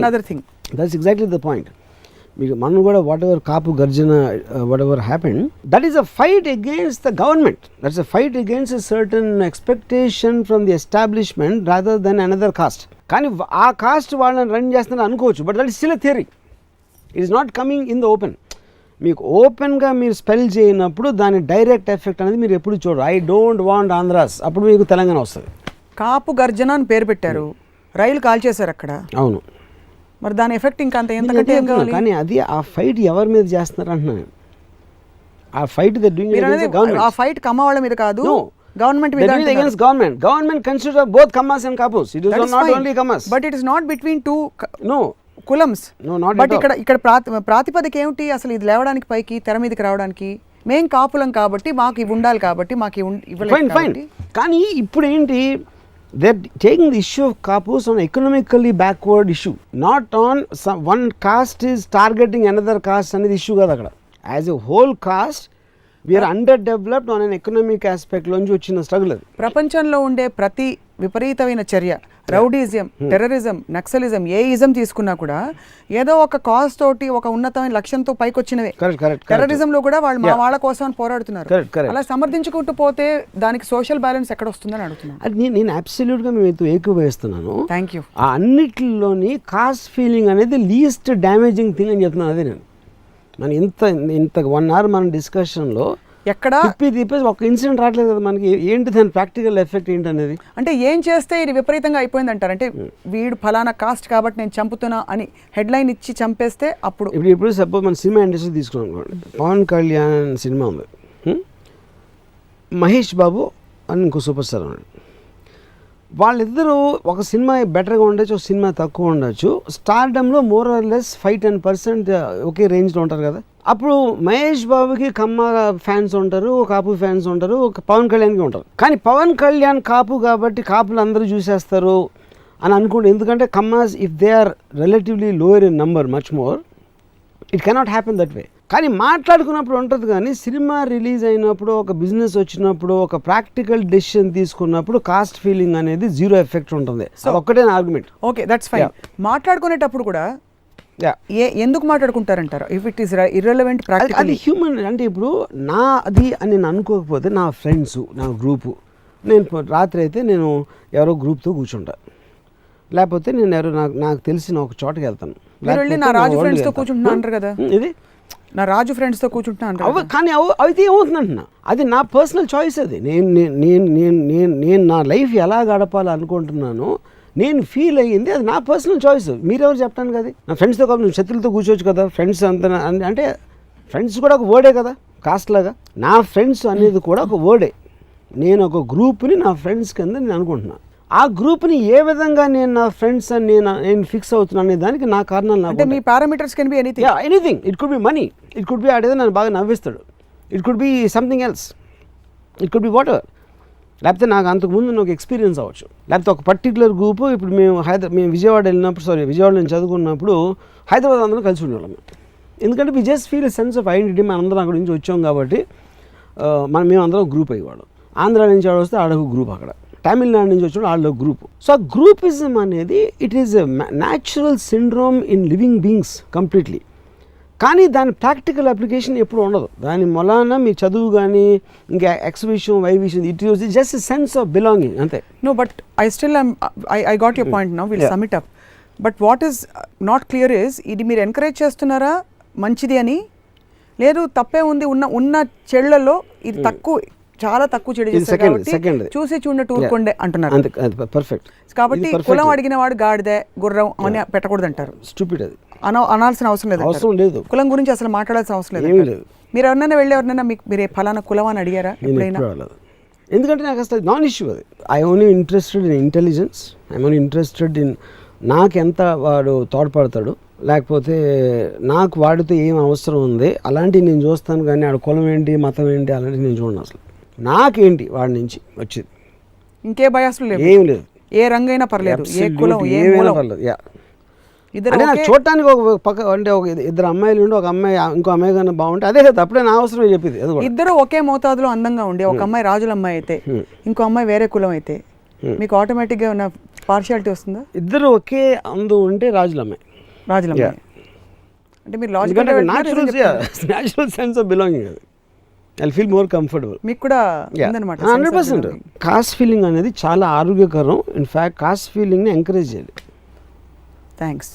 another thing. That's exactly the point. మీకు మనం కూడా whatever Kapu Garjana whatever happened, that is a fight against the government, that's a fight against a certain expectation from the establishment rather then another cost. కానీ ఆ cost వాళ్ళని run చేస్తున్నారు అనుకోవచ్చు, but that is still a theory, it is not coming in the open. మీకు ఓపెన్గా మీరు spell చేయనప్పుడు దాని డైరెక్ట్ ఎఫెక్ట్ అనేది మీరు ఎప్పుడు చూడరు. ఐ డోంట్ వాంట్ ఆంధ్రాస్, అప్పుడు మీకు తెలంగాణ వస్తుంది. కాపు గర్జన అని పేరు పెట్టారు, రైలు కాల్ చేశారు అక్కడ. అవును, మరి దాని ఎఫెక్ట్ ఇంకా అంత ఎంతకంటే ఏం కావాలి? కానీ అది ఆ ఫైట్ ఎవరి మీద చేస్తున్నారు అంటున్నాను. ఆ ఫైట్ ఆ ఫైట్ కమ్మ వాళ్ళ మీద కాదు, గవర్నమెంట్ మీద. against government consider both kammas and kapus. It is not only kammas, but it is not between two no కులమ్స్. no not but ఇక్కడ ప్రాతిపదిక ఏమిటి అసలు? ఇది లేవడానికి, పైకి తెర మీదకి రావడానికి మేం కాపులం కాబట్టి మాకు ఇవి ఉండాలి, కాబట్టి మాకు ఇవ్వలేదు కాబట్టి. కానీ ఇప్పుడు ఏంటి, they're taking the issue of kapus on economically backward issue, not on one caste is targeting another caste అనేది issue కాదు అక్కడ. As a whole caste we are underdeveloped on an economic aspect లోంచి వచ్చిన స్ట్రగుల్ అది. ప్రపంచంలో ఉండే ప్రతి విపరీతమైన చర్య, రౌడీజం, టెర్రరిజం, నక్సలిజం, ఏ ఇజం తీసుకున్నా కూడా ఏదో ఒక కాజ్ తోటి, ఒక ఉన్నతమైన లక్ష్యంతో పైకి వచ్చినవే. టెర్రరిజంలో కూడా వాళ్ళు మా వాళ్ళ కోసం పోరాడుతున్నారు. అలా సమర్థించుకుంటూ పోతే దానికి సోషల్ బ్యాలెన్స్ ఎక్కడ వస్తుందని అడుగుతున్నాను. అది నేను అబ్సల్యూట్గా మీతో ఏకీభవిస్తున్నాను. Thank you. ఆ అన్నిటిలోని కాస్ట్ ఫీలింగ్ అనేది లీస్ట్ డ్యామేజింగ్ థింగ్ అని చెప్తున్నాను. అదే నేను మన ఇంత 1 hour మన డిస్కషన్లో ఎక్కడ తిప్పేసి ఒక ఇన్సిడెంట్ రావట్లేదు కదా మనకి. ఏంటి దాని ప్రాక్టికల్ ఎఫెక్ట్ ఏంటి అనేది? అంటే ఏం చేస్తే ఇది విపరీతంగా అయిపోయింది అంటారు? అంటే వీడు ఫలానా కాస్ట్ కాబట్టి నేను చంపుతున్నా అని హెడ్లైన్ ఇచ్చి చంపేస్తే అప్పుడు ఇప్పుడు సపోజ్ మన సినిమా ఇండస్ట్రీ తీసుకున్నాం అనుకోండి, పవన్ కళ్యాణ్ సినిమా ఉంది, మహేష్ బాబు అని ఇంకో సూపర్ స్టార్ ఉన్నాడు. వాళ్ళిద్దరూ ఒక సినిమా బెటర్గా ఉండొచ్చు, ఒక సినిమా తక్కువ ఉండొచ్చు. స్టార్డమ్లో మోర్ ఆర్ లెస్ 5-10% ఒకే రేంజ్లో ఉంటారు కదా. అప్పుడు మహేష్ బాబుకి కమ్మ ఫ్యాన్స్ ఉంటారు, కాపు ఫ్యాన్స్ ఉంటారు, ఒక పవన్ కళ్యాణ్కి ఉంటారు. కానీ పవన్ కళ్యాణ్ కాపు కాబట్టి కాపులు అందరూ చూసేస్తారు అని అనుకుంటే, ఎందుకంటే Kammas if they are relatively lower in number much more, it cannot happen that way. కానీ మాట్లాడుకున్నప్పుడు ఉంటుంది. కానీ సినిమా రిలీజ్ అయినప్పుడు, ఒక బిజినెస్ వచ్చినప్పుడు, ఒక ప్రాక్టికల్ డెసిషన్ తీసుకున్నప్పుడు కాస్ట్ ఫీలింగ్ అనేది జీరో ఎఫెక్ట్ ఉంటుంది. సో ఒక్కటే ఆర్గ్యుమెంట్. Okay, that's fine. మాట్లాడుకునేటప్పుడు కూడా ఎందుకు మాట్లాడుకుంటారంటారు? If it is irrelevant practical, అది హ్యూమన్. అంటే ఇప్పుడు అది అని నేను అనుకోకపోతే నా ఫ్రెండ్స్, నా గ్రూపు, నేను రాత్రి అయితే నేను ఎవరో గ్రూప్తో కూర్చుంటా, లేకపోతే నేను ఎవరో నాకు తెలిసిన ఒక చోటకి వెళ్తాను. నా రాజు ఫ్రెండ్స్తో కూర్చుంటున్నా అంటారు కదా, ఇది నా రాజు ఫ్రెండ్స్తో కూర్చుంటున్నా అంటారు. కానీ అయితే ఏమవుతుందంటున్నా, అది నా పర్సనల్ చాయిస్. అది నేను నా లైఫ్ ఎలా గడపాలి అనుకుంటున్నాను, నేను ఫీల్ అయ్యింది, అది నా పర్సనల్ చాయిస్. మీరెవరు చెప్పాను కదా. నా ఫ్రెండ్స్తో కాదు, నువ్వు శత్రులతో కూర్చోవచ్చు కదా. ఫ్రెండ్స్ అంత అంటే ఫ్రెండ్స్ కూడా ఒక వర్డే కదా, కాస్ట్ లాగా. నా ఫ్రెండ్స్ అనేది కూడా ఒక వర్డే. నేను ఒక గ్రూప్ని నా ఫ్రెండ్స్ కింద నేను అనుకుంటున్నాను. ఆ గ్రూప్ని ఏ విధంగా నేను నా ఫ్రెండ్స్ అని నేను ఫిక్స్ అవుతున్నాను అనే దానికి నా కారణాలు. అంటే మీ parameters can be anything. Anything. It could be money, it could be ఆడేదో నన్ను బాగా నవ్విస్తాడు, it could be something else, it could be what, లేకపోతే నాకు అంతకుముందు నాకు ఎక్స్పీరియన్స్ అవ్వచ్చు, లేకపోతే ఒక పర్టికులర్ గ్రూపు. ఇప్పుడు మేము విజయవాడ వెళ్ళినప్పుడు, విజయవాడ నేను చదువుకున్నప్పుడు హైదరాబాద్ అందరం కలిసి ఉండేవాళ్ళం. ఎందుకంటే we just feel sense of identity, మన అందరం అక్కడి నుంచి వచ్చాం కాబట్టి మేము అందరం గ్రూప్ అయ్యేవాళ్ళం. ఆంధ్ర నుంచి ఆడ వస్తే ఆడొక గ్రూప్, అక్కడ తమిళనాడు నుంచి వచ్చిన ఆడొక గ్రూప్. సో ఆ గ్రూపిజం అనేది it is a natural syndrome in living beings completely. కానీ దాని ప్రాక్టికల్ అప్లికేషన్ ఎప్పుడు ఉండదు. దాని మొలాన మీ చదువు కానీ ఇంకా ఎక్స్విషన్ వైవిషన్, it is just sense of belonging అంతే. No but I got your point now, will sum it up. But what is not clear is, ఇది మీరు ఎంకరేజ్ చేస్తున్నారా మంచిది అని, లేదు తప్పే ఉంది, ఉన్న చెళ్లలో ఇది తక్కువ, చాలా తక్కువ చెడు చేస్తారు కాబట్టి చూసి చూడనట్టు ఊరుకోండి అంటున్నారు. పర్ఫెక్ట్. కాబట్టి కులం అడిగిన వాడు గాడిదే గుర్రం అని పెట్టకూడదు అంటారు. స్టూపిడ్ అది, అనాల్సిన అవసరం లేదు. కులం గురించి అసలు మాట్లాడాల్సిన అవసరం లేదు. మీరు ఎవరినైనా వెళ్ళి ఎవరినైనా మీరు ఫలానా కులం అని అడిగారా ఎప్పుడైనా? ఎందుకంటే నాకు అసలు నాన్ ఇష్యూ అది. I only interested in intelligence, I only interested in నాకు ఎంత వాడు తోడ్పడతాడు, లేకపోతే నాకు వాడితో ఏం అవసరం ఉంది అలాంటివి నేను చూస్తాను. కానీ ఆడ కులం ఏంటి మతం ఏంటి అలాంటివి నేను చూడను. అసలు నాకేంటి వాడి నుంచి వచ్చేది, ఇంకే బయాసులు లేవు, ఏం లేదు. ఏ రంగైనా పర్లేదు, ఏ కులం ఏమైనా పర్లేదు. అంటే నాకు చూడటానికి ఒక పక్క అంటే ఒక ఇద్దరు అమ్మాయిలు ఉండి ఒక అమ్మాయి ఇంకో అమ్మాయి కన్నా బాగుంటే అదే కదా, అప్పుడే నా అవసరం చెప్పింది. ఇద్దరు ఒకే మోతాదులో అందంగా ఉండి ఒక అమ్మాయి రాజుల అమ్మాయి అయితే ఇంకో అమ్మాయి వేరే కులం అయితే మీకు ఆటోమేటిక్గా ఉన్న పార్షియాలిటీ వస్తుందా? ఇద్దరు ఒకే అందం ఉంటే రాజుల అమ్మాయి అంటే మీరు logical natural sense of belonging అది. I feel more comfortable. మీకు కూడా ఉందన్నమాట 100%. కాస్ట్ ఫీలింగ్ అనేది చాలా ఆరోగ్యకరం. ఇన్ఫ్యాక్ట్ కాస్ట్ ఫీలింగ్ని ఎంకరేజ్ చేయాలి. థ్యాంక్స్.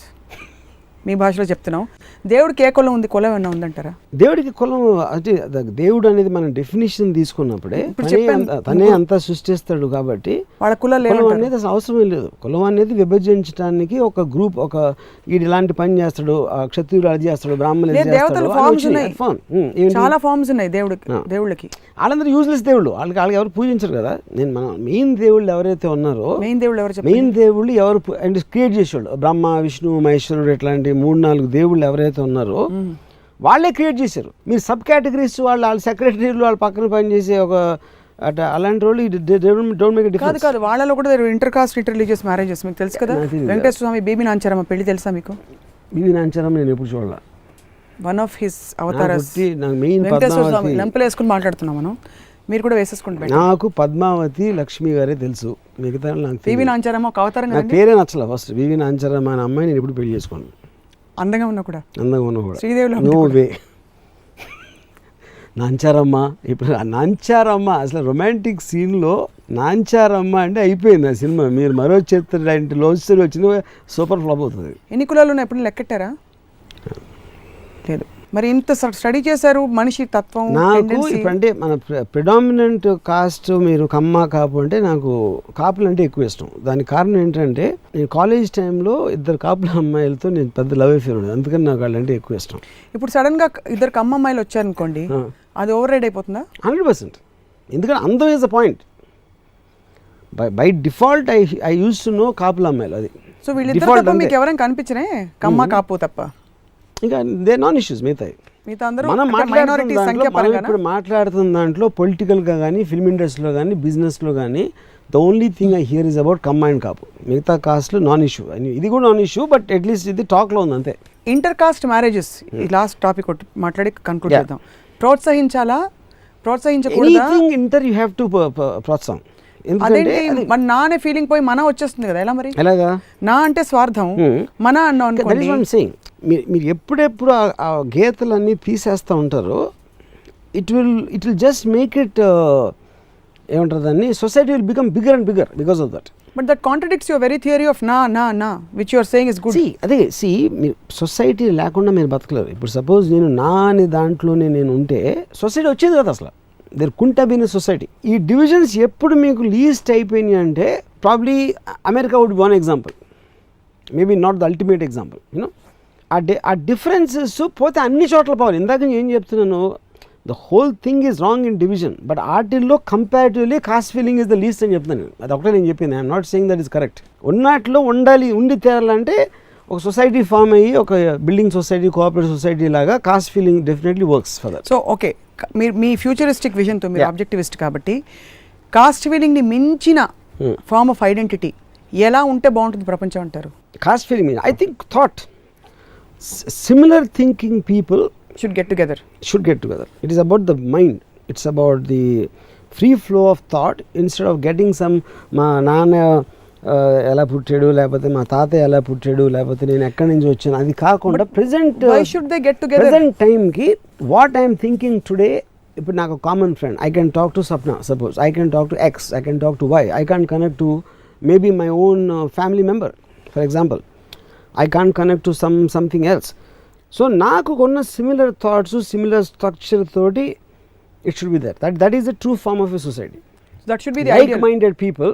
మీ భాషలో చెప్తున్నాం. దేవుడికి ఏ కులం ఉంది, కులం ఏమన్నా ఉందంటారా? దేవుడికి కులం అంటే దేవుడు అనేది మనం డెఫినేషన్ తీసుకున్నప్పుడే తనే అంతా సృష్టిస్తాడు కాబట్టి వాళ్ళ కులం అనేది అసలు అవసరమే లేదు. కులం అనేది విభజించడానికి ఒక గ్రూప్, ఒక వీడు ఇలాంటి పని చేస్తాడు, క్షత్రియుడు అది చేస్తాడు, బ్రాహ్మణులు చాలా ఫార్మ్స్ ఉన్నాయి దేవుళ్ళకి. వాళ్ళందరూ యూజ్లెస్ దేవుళ్ళు, వాళ్ళకి ఎవరు పూజించరు కదా. మన మెయిన్ దేవుళ్ళు ఎవరైతే ఉన్నారో, మెయిన్ దేవుళ్ళు ఎవరు క్రియేట్ చేసేవాళ్ళు, బ్రహ్మ విష్ణు మహేశ్వరుడు ఇట్లాంటి 3-4 దేవుళ్ళు ఎవరైతే ఉన్నారో వాళ్ళే క్రియేట్ చేశారు. మీరు సబ్ కేటగిరీస్ వాళ్ళ సెక్రటరీలు వాళ్ళ పక్కన పనిచేసే ఒక అలాంటి వాళ్ళు డోంట్ మేక్ ఎ డిఫరెన్స్. కాదు వాళ్ళలో కూడా inter caste inter religious marriages మీకు తెలుసు కదా. వెంకటేశ్వర స్వామి బీబీ నాంచారమ్మ పెళ్లి తెలుసా మీకు? బీబీ నాంచారమ్మ నేను ఎప్పుడు చూడాల. One of his avatars Venkateswara Swami. లంపలు వేసుకుని మాట్లాడుతున్నాం మనం, మీరు కూడా వేసేసుకుంటారు. నాకు పద్మావతి లక్ష్మి గారే తెలుసు, మిగతా నాకు బీబీ నాంచారమ్మ ఒక అవతారం. నాకు పేరే నచ్చల. ఫస్ట్ బీబీ నాంచారమ్మ అనే అమ్మాయి నేను ఎప్పుడు పెళ్లి చేసుకోను. అందంగా ఉన్నా కూడా శ్రీదేవిలో నో వే. నాంచారమ్మ ఇప్పుడు నాంచారమ్మ అసలు రొమాంటిక్ సీన్లో నాంచారమ్మ అంటే అయిపోయింది ఆ సినిమా. మీరు మరో చిత్ర లవ్ స్టోరీ వచ్చిన సూపర్ ఫ్లాప్ అవుతుంది. ఎన్ని కులాలు ఉన్నాయి ఎప్పుడు లెక్కెట్టారా? లేదు. మరి ఇంత స్టడీ చేశారు మనిషి తత్వం. నాకు ఇప్పుడు అంటే మన ప్రిడామినెంట్ కాస్ట్ మీరు కమ్మ కాపు అంటే నాకు కాపులు అంటే ఎక్కువ ఇష్టం. దానికి కారణం ఏంటంటే నేను కాలేజ్ టైంలో 2 కాపుల అమ్మాయిలతో నేను పెద్ద లవ్ అఫేర్ ఉండేది, అందుకని నాకు వాళ్ళంటే ఎక్కువ ఇష్టం. ఇప్పుడు సడన్ గా 2 కమ్మ అమ్మాయిలు వచ్చారనుకోండి, అది ఓవర్ రైడ్ అయిపోతుందా? 100%. ఎందుకంటే అందం is the point. By default I use to know కాపుల అమ్మాయిలు. అది సో వీళ్ళిద్దరు తప్ప మీకు ఎవరైనా కనిపించనే కమ్మ కాపు తప్ప? ఇంకా దే నాన్ ఇష్యూస్. మనం ఇప్పుడు మాట్లాడుతున్న దాంట్లో పొలిటికల్గా కానీ ఫిల్మ్ ఇండస్ట్రీలో కానీ బిజినెస్లో కానీ the only thing I hear is about Kamma and Kapu. మిగతా కాస్ట్లో నాన్ ఇష్యూ. ఇది కూడా నాన్ ఇష్యూ, బట్ అట్లీస్ట్ ఇది టాక్లో ఉంది అంతే. ఇంటర్ కాస్ట్ మ్యారేజెస్ ఈ లాస్ట్ టాపిక్ మాట్లాడి కన్క్లూడ్ చేద్దాం. ప్రోత్సహించాలా ప్రోత్సహించకూడదా? ఇంటర్ యూ హ్యావ్ టు ప్రోత్సాహం. అదేంటి మన నా అనే ఫీలింగ్ పోయి మన వచ్చేస్తుంది కదా, ఎలా మరి? ఎలాగా? నా అంటే స్వార్థం, మన అన్నాం అనుకోండి. మీరు ఎప్పుడెప్పుడు ఆ గీతలన్నీ తీసేస్తూ ఉంటారో it will just make it ఏమంటారు దాన్ని, society will become bigger and bigger because of that. But that contradicts your very theory of నా which you are saying is good. అదే మీరు సొసైటీ లేకుండా మీరు బతకలేరు. ఇప్పుడు సపోజ్ నేను నా అనే దాంట్లోనే నేను ఉంటే సొసైటీ వచ్చేది కదా అసలు. There can't been a society. ఈ డివిజన్స్ ఎప్పుడు మీకు లీస్ట్ అయిపోయినాయి అంటే probably America would be one example, maybe not the ultimate example. You know ఆ డిఫరెన్సెస్ పోతే అన్ని చోట్ల పోవాలి. ఇందాక నేను ఏం చెప్తున్నాను, the whole thing is wrong in division, but ఆర్టిల్లో comparatively caste feeling is the least అని చెప్తున్నాను. అది ఒకటే నేను చెప్పింది. I'm not saying that is correct. ఉన్నట్లో ఉండాలి, ఉండి తీరాలంటే ఒక సొసైటీ ఫామ్ అయ్యి ఒక బిల్డింగ్ సొసైటీ కోఆపరేటివ్ సొసైటీ లాగా caste feeling definitely works for that. So okay, మీరు మీ ఫ్యూచరిస్టిక్ విజన్తో మీరు ఆబ్జెక్టివిస్ట్ కాబట్టి కాస్ట్ ఫీలింగ్ని మించిన ఫార్మ్ ఆఫ్ ఐడెంటిటీ ఎలా ఉంటే బాగుంటుంది ప్రపంచం అంటారు? Cost feeling I think thought similar thinking people should get together. It is about the mind. It's about the free flow of thought instead of getting some మా నాన్న ఎలా పుట్టాడు, లేకపోతే మా తాతయ్య ఎలా పుట్టాడు, లేకపోతే నేను ఎక్కడి నుంచి వచ్చాను, అది కాకుండా present Why should they get together? Present టైంకి వాట్ ఐఎమ్ థింకింగ్ టుడే. ఇప్పుడు నాకు common friend, I can talk to Sapna, suppose I can talk to X, I can talk to Y, I can't connect to maybe my own family member for example, I can't connect to something else. So నాకు కొన్న similar thoughts, similar structure తోటి it should be that that is the true form of a society. That should be the Like ideal. minded people,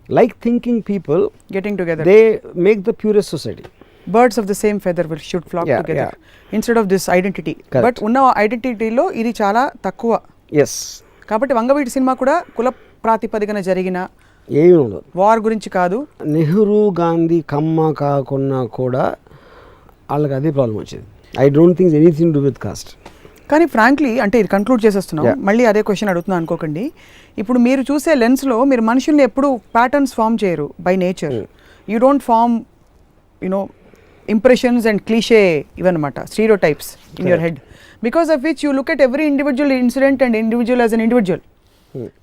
like thinking people, Getting together. they make the purest society. Birds of the same feather should flock Yeah, together yeah. instead of this identity. Correct. But ఉన్న ఐడెంటిటీలో ఇది చాలా తక్కువ. Yes. కాబట్టి Vangaveeti cinema కూడా కుల ప్రాతిపదికన జరిగిన ఏమీ ఉండదు. వార్ గురించి కాదు. నెహ్రూ గాంధీ కమ్మ కాకున్నా కూడా వాళ్ళకి అదే ప్రాబ్లం వచ్చింది. I don't think anything to with cost. కానీ ఫ్రాంక్లీ అంటే ఇది కంక్లూడ్ చేసేస్తున్నాం. Yeah. మళ్ళీ అదే క్వశ్చన్ అడుగుతున్నా అనుకోకండి. ఇప్పుడు మీరు చూసే లెన్స్లో మీరు మనుషుల్ని ఎప్పుడు ప్యాటర్న్స్ ఫామ్ చేయరు by nature. You don't form you know impressions and cliche ఇవన్నమాట, stereotypes in your head, because of which you look at every individual incident and individual as an individual.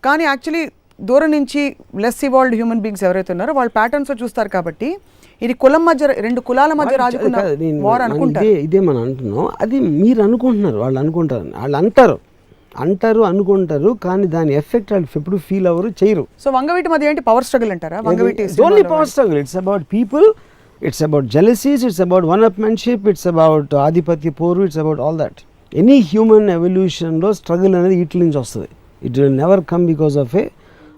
కానీ యాక్చువల్లీ దూరం నుంచి less evolved human beings ఎవరైతే ఉన్నారో వాళ్ళు ప్యాటర్న్స్లో చూస్తారు. కాబట్టి ఇది కులం మధ్య, రెండు కులాల మధ్య రాజుకున్న వార్ అనుకుంటారు. ఇదే మనం అంటున్నాం, అది మీరు అనుకుంటున్నారు, వాళ్ళు అనుకుంటారు, వాళ్ళు అనుకుంటారు, కానీ దాని ఎఫెక్ట్ వాళ్ళు ఎప్పుడు ఫీల్ అవ్వరు, చేయరు. సో వంగవీటి మధ్య ఏంటి పవర్ స్ట్రగుల్ అంటారా? Vangaveeti only power struggle. It's about people, it's about jealousies, it's about one upmanship, it's about ఆధిపత్య పోరు, it's about all that. Any human ఎవల్యూషన్లో స్ట్రగుల్ అనేది వీటి నుంచి వస్తుంది. It will never come because of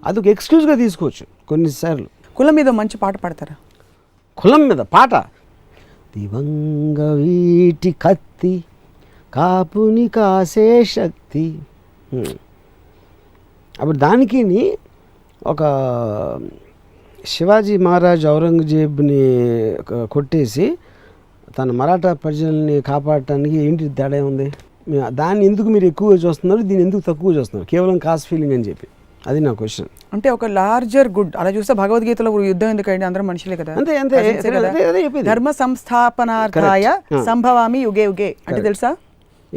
అదొక ఎక్స్క్యూజ్గా తీసుకోవచ్చు కొన్నిసార్లు. కులం మీద మంచి పాట పాడతారా? కులం మీద పాట, దివంగ వీటి కత్తి కాపుని కాసే శక్తి. అప్పుడు దానికి ఒక శివాజీ మహారాజ్ ఔరంగజేబ్ని కొట్టేసి తన మరాఠా ప్రజల్ని కాపాడటానికి ఏంటి తేడా ఉంది? దాన్ని ఎందుకు మీరు ఎక్కువగా చూస్తున్నారు, దీన్ని ఎందుకు తక్కువ చూస్తున్నారు? కేవలం కాస్ట్ ఫీలింగ్ అని చెప్పి, అది నా క్వశ్చన్. అంటే ఒక లార్జర్ గుడ్ అలా చూస్తే భగవద్గీతలో యుద్ధం ఎందుకంటే అందరం మనుషులే కదా. అంతే ధర్మ సంస్థాపనార్థాయ సంభవామి యుగే యుగే అంటే తెలుసా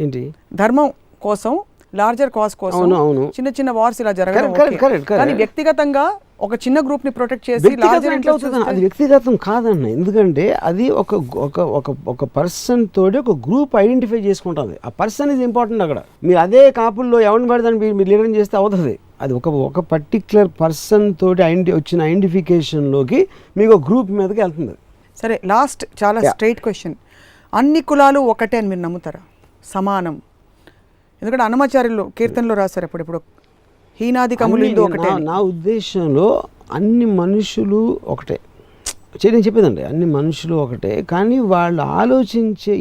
ఏంటి? ధర్మం కోసం, లార్జర్ కాజ్ కోసం చిన్న చిన్న వార్స్ ఇలా జరగడం. కానీ వ్యక్తిగతంగా ఒక చిన్న గ్రూప్ ని ప్రొటెక్ట్ చేసి అది వ్యక్తిగతం కాదన్న. ఎందుకంటే అది ఒక పర్సన్ తోటి ఒక గ్రూప్ ఐడెంటిఫై చేసుకుంటుంది. ఆ పర్సన్ ఇస్ ఇంపార్టెంట్. అక్కడ మీరు అదే కాపుల్లో ఎవరిని పడదని మీరు లీడర్ చేస్తే అవుతుంది. అది ఒక పర్టిక్యులర్ పర్సన్ తోటి వచ్చిన ఐడెంటిఫికేషన్లోకి మీకు ఒక గ్రూప్ మీదకి వెళ్తుంది. సరే, లాస్ట్ చాలా స్ట్రైట్ క్వశ్చన్. అన్ని కులాలు ఒకటే అని మీరు నమ్ముతారా? సమానం? ఎందుకంటే అన్నమాచార్యులు కీర్తనలో రాశారు ఎప్పుడెప్పుడు హీనాదికములు ఒకటే. నా ఉద్దేశంలో అన్ని మనుషులు ఒకటే. నేను చెప్పేదండి, అన్ని మనుషులు ఒకటే, కానీ వాళ్ళు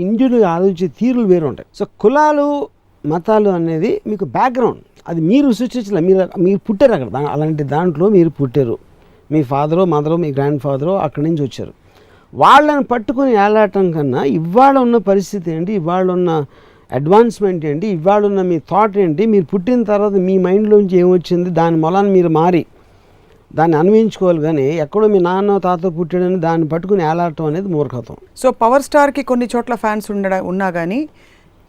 ఇండివిజువల్గా ఆలోచించే తీరులు వేరు ఉంటాయి. సో కులాలు మతాలు అనేది మీకు బ్యాక్గ్రౌండ్, అది మీరు సృష్టించలే, మీరు పుట్టారు అక్కడ. అలాంటి దాంట్లో మీరు పుట్టారు. మీ ఫాదరో మదరో మీ గ్రాండ్ ఫాదరో అక్కడి నుంచి వచ్చారు. వాళ్ళని పట్టుకుని ఏలాటం కన్నా ఇవాళ ఉన్న పరిస్థితి ఏంటి, ఇవాళ ఉన్న అడ్వాన్స్మెంట్ ఏంటి, ఇవాళ ఉన్న మీ థాట్ ఏంటి, మీరు పుట్టిన తర్వాత మీ మైండ్లోంచి ఏమొచ్చింది, దాని మూలాన్ని మీరు మారి దాన్ని అన్వయించుకోవాలి. కానీ ఎక్కడో మీ నాన్న తాత పుట్టాడని దాన్ని పట్టుకుని ఏలాడటం అనేది మూర్ఖత్వం. సో పవర్ స్టార్కి కొన్ని చోట్ల ఫ్యాన్స్ ఉన్నా కానీ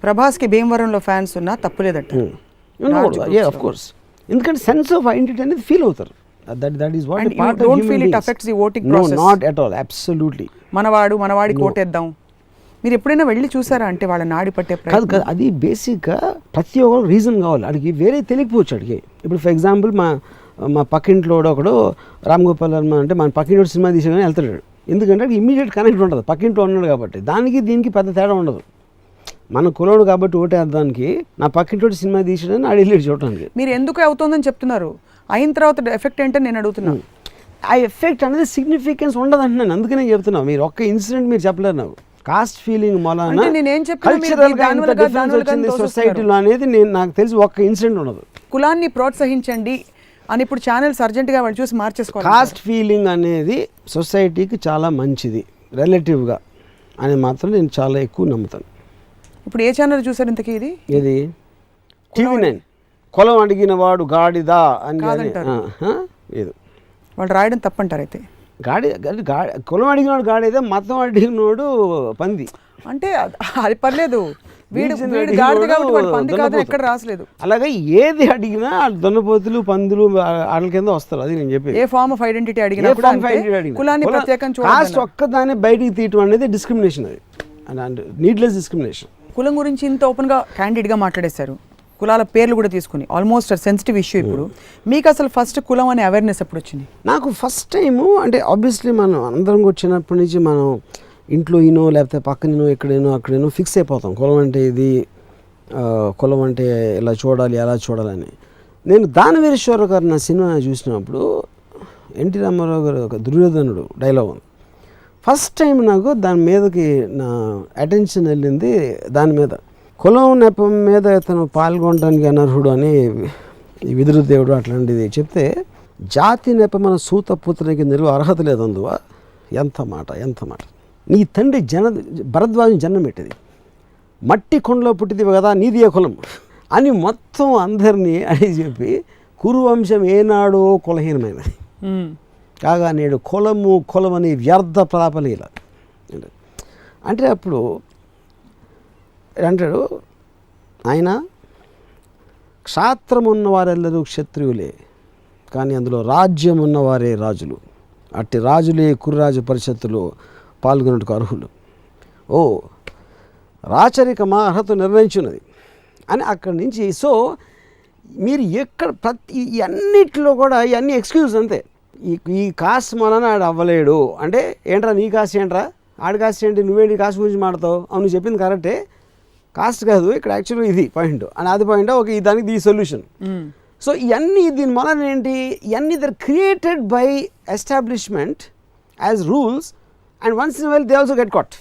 ప్రభాస్కి భీమవరంలో ఫ్యాన్స్ ఉన్నా తప్పులేదట. ఆఫ్ కోర్స్, ఎందుకంటే సెన్స్ ఆఫ్ ఐడెంటిటీ అనేది ఫీల్ అవుతారు. That is what part of don't feel it affects the voting process. No, not at all. Absolutely. మనవాడికి ఓటేద్దాం. మీరు ఎప్పుడైనా వెళ్ళి చూసారా? అంటే వాళ్ళ నాడి పట్టే కాదు, అది బేసిక్గా ప్రతి ఒక్కరు రీజన్ కావాలి. అడిగి వేరే తెలియకపోవచ్చు అడిగి. ఇప్పుడు ఫర్ ఎగ్జాంపుల్ మా పక్కింట్లో ఒకడు రామ్ గోపాల్ వర్మ అంటే మన పక్కింటి సినిమా తీసేగానే వెళ్తాడు. ఎందుకంటే ఇమ్మీడియట్ కనెక్ట్ ఉంటుంది, పక్కింట్లో ఉన్నాడు కాబట్టి. దీనికి పెద్ద తేడా ఉండదు. మన కులోడు కాబట్టి ఓటేద్దానికి నా పక్కింటి సినిమా తీసాడని ఆడి వెళ్ళి చూడటానికి. మీరు ఎందుకు అవుతుందని చెప్తున్నారు? అయిన తర్వాత ఎఫెక్ట్ ఏంటని నేను అడుగుతున్నాను. ఆ ఎఫెక్ట్ అనేది సిగ్నిఫికెన్స్ ఉండదు అంటున్నాను. అందుకే నేను చెప్తున్నాను. మీరు ఒక్క ఇన్సిడెంట్ మీరు చెప్పలేరు నాకు. కాస్ట్ ఫీలింగ్ మూలాన సొసైటీలో అనేది నాకు తెలిసి ఒక్క ఇన్సిడెంట్ ఉండదు. కులాన్ని ప్రోత్సహించండి అని ఇప్పుడు ఛానల్స్ అర్జెంట్గా వాళ్ళు చూసి మార్చేసుకోవాలి. కాస్ట్ ఫీలింగ్ అనేది సొసైటీకి చాలా మంచిది రిలేటివ్గా. అని మాత్రం నేను చాలా ఎక్కువ నమ్ముతాను. ఇప్పుడు ఏ ఛానల్ చూసారు ఇంతకీ ఇది? ఇది TV9 కులం అడిగిన వాడు గాడిదా అని లేదు, వాళ్ళు రాయడం తప్పంటారు. అయితే కులం అడిగినవాడు గాడిద, మతం అడిగినోడు పంది అంటే అది పర్లేదు. వీడు గాడిద కాబట్టి వాడు పంది కాదని ఎక్కడ రాసలేదు. అలాగే ఏది అడిగినా దున్నపోతులు పందులు వాళ్ళ కింద వస్తారు. అది నేను చెప్పేది. ఏ ఫార్మ్ ఆఫ్ ఐడెంటిటీ అడిగినా కులాన్ని ప్రత్యేకం కాస్ట్ ఒక్కదాన్ని బయటికి తీయటం అనేది డిస్క్రిమినేషన్, అది నీడ్లెస్ డిస్క్రిమినేషన్. కులం గురించి ఇంత ఓపెన్గా క్యాండిడ్గా మాట్లాడేశారు, కులాల పేర్లు కూడా తీసుకుని, ఆల్మోస్ట్ సెన్సిటివ్ ఇష్యూ. ఇప్పుడు మీకు అసలు ఫస్ట్ కులం అనే అవేర్నెస్ ఎప్పుడు వచ్చింది? నాకు ఫస్ట్ టైము అంటే ఆబ్వియస్లీ మనం అందరం వచ్చినప్పటి నుంచి మనం ఇంట్లో ఈనో లేకపోతే పక్కనో ఎక్కడేనో అక్కడేనో ఫిక్స్ అయిపోతాం, కులం అంటే ఇది, కులం అంటే ఇలా చూడాలి అలా చూడాలని. నేను దానవీరేశ్వర గారు నా సినిమా చూసినప్పుడు ఎన్టీ రామారావు గారు ఒక దుర్యోధనుడు డైలాగ్ ఉంది. ఫస్ట్ టైం నాకు దాని మీదకి నా అటెన్షన్ వెళ్ళింది దాని మీద. కులం నెపం మీద తను పాల్గొనడానికి అనర్హుడు అని ఈ విదురుదేవుడు అట్లాంటిది చెప్తే, జాతి నెపమన సూతపుత్రునికి నిలువ అర్హత లేదందువా. ఎంత మాట, ఎంత మాట. నీ తండ్రి భరద్వాజం జన్మ పెట్టింది, మట్టి కొండలో పుట్టిదివి కదా, నీది ఏ కులం అని మొత్తం అందరినీ అని చెప్పి కురువంశం ఏనాడో కులహీనమైనది కాగా నేడు కులం అని వ్యర్థ ప్రాపలీల అంటే. అప్పుడు అంటాడు ఆయన, క్షాత్రం ఉన్నవారెల్లరూ క్షత్రియులే, కానీ అందులో రాజ్యం ఉన్నవారే రాజులు, అట్టి రాజులే కుర్రాజు పరిషత్తులో పాల్గొనటకు అర్హులు. ఓ రాచరికమా అర్హత నిర్ణయించున్నది అని అక్కడి నుంచి. సో మీరు ఎక్కడ ప్రతి అన్నిట్లో కూడా ఇవన్నీ ఎక్స్క్యూజ్ అంతే. ఈ కాస్ట్ వలన ఆడు అవ్వలేడు అంటే, ఏంట్రా నీ కాస్ట్ ఏంట్రా, ఆడి కాస్ట్ ఏంటి, నువ్వేంటి కాస్ట్ గురించి మాడతావు, అవును చెప్పింది కరెక్టే, కాస్ట్ కాదు ఇక్కడ యాక్చువల్గా ఇది పాయింట్ అని, అది పాయింట్ ఓకే, దానికి ఈ సొల్యూషన్. సో ఇవన్నీ దీని వలన ఏంటి, ఇవన్నీ they're created by establishment as rules and once in while they also get caught.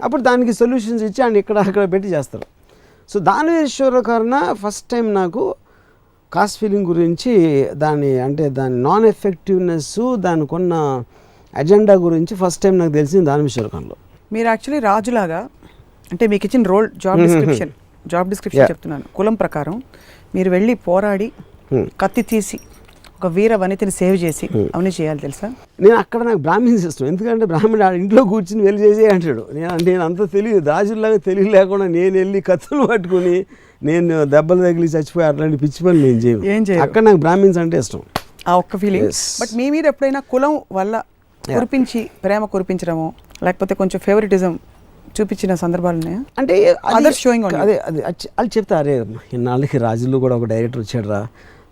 అప్పుడు దానికి సొల్యూషన్స్ ఇచ్చి అండ్ ఇక్కడ అక్కడ పెట్టి చేస్తారు. సో దానవేశ్వర కారణ ఫస్ట్ టైం నాకు కాస్ట్ ఫీలింగ్ గురించి, దాని నాన్ ఎఫెక్టివ్నెస్, దానికి ఉన్న అజెండా గురించి ఫస్ట్ టైం నాకు తెలిసింది దానవేశ్వర కారణంలో. మీరు యాక్చువల్లీ రాజులాగా అంటే మీకు ఇచ్చిన రోల్ జాబ్ డిస్క్రిప్షన్ చెప్తున్నాను, కులం ప్రకారం మీరు వెళ్ళి పోరాడి కత్తి తీసి ఒక వీర వనితని సేవ్ చేసి అవన్నీ చేయాలి తెలుసా. నేను అక్కడ నాకు బ్రాహ్మణ్స్ ఇష్టం, ఎందుకంటే బ్రాహ్మణుడు ఇంట్లో కూర్చుని వెళ్ళి చేసే అంటాడు. నేను అంత తెలియదు, రాజుల్లాగా తెలివి లేకుండా నేను వెళ్ళి కత్తులు పట్టుకుని నేను దెబ్బలు తగిలి చచ్చిపోయి అట్లాంటి పిచ్చి పని నేను చేయను. అక్కడ నాకు బ్రాహ్మణ్స్ అంటే ఇష్టం, ఆ ఒక్క ఫీలింగ్. బట్ మీ మీద ఎప్పుడైనా కులం వల్ల కురిపించి ప్రేమ కురిపించడము లేకపోతే కొంచెం ఫేవరెటిజం చూపించిన సందర్భాలు ఉన్నాయా? అంటే అదే వాళ్ళు చెప్తారే, ఇన్నాళ్ళకి రాజుల్లో కూడా ఒక డైరెక్టర్ వచ్చాడు రా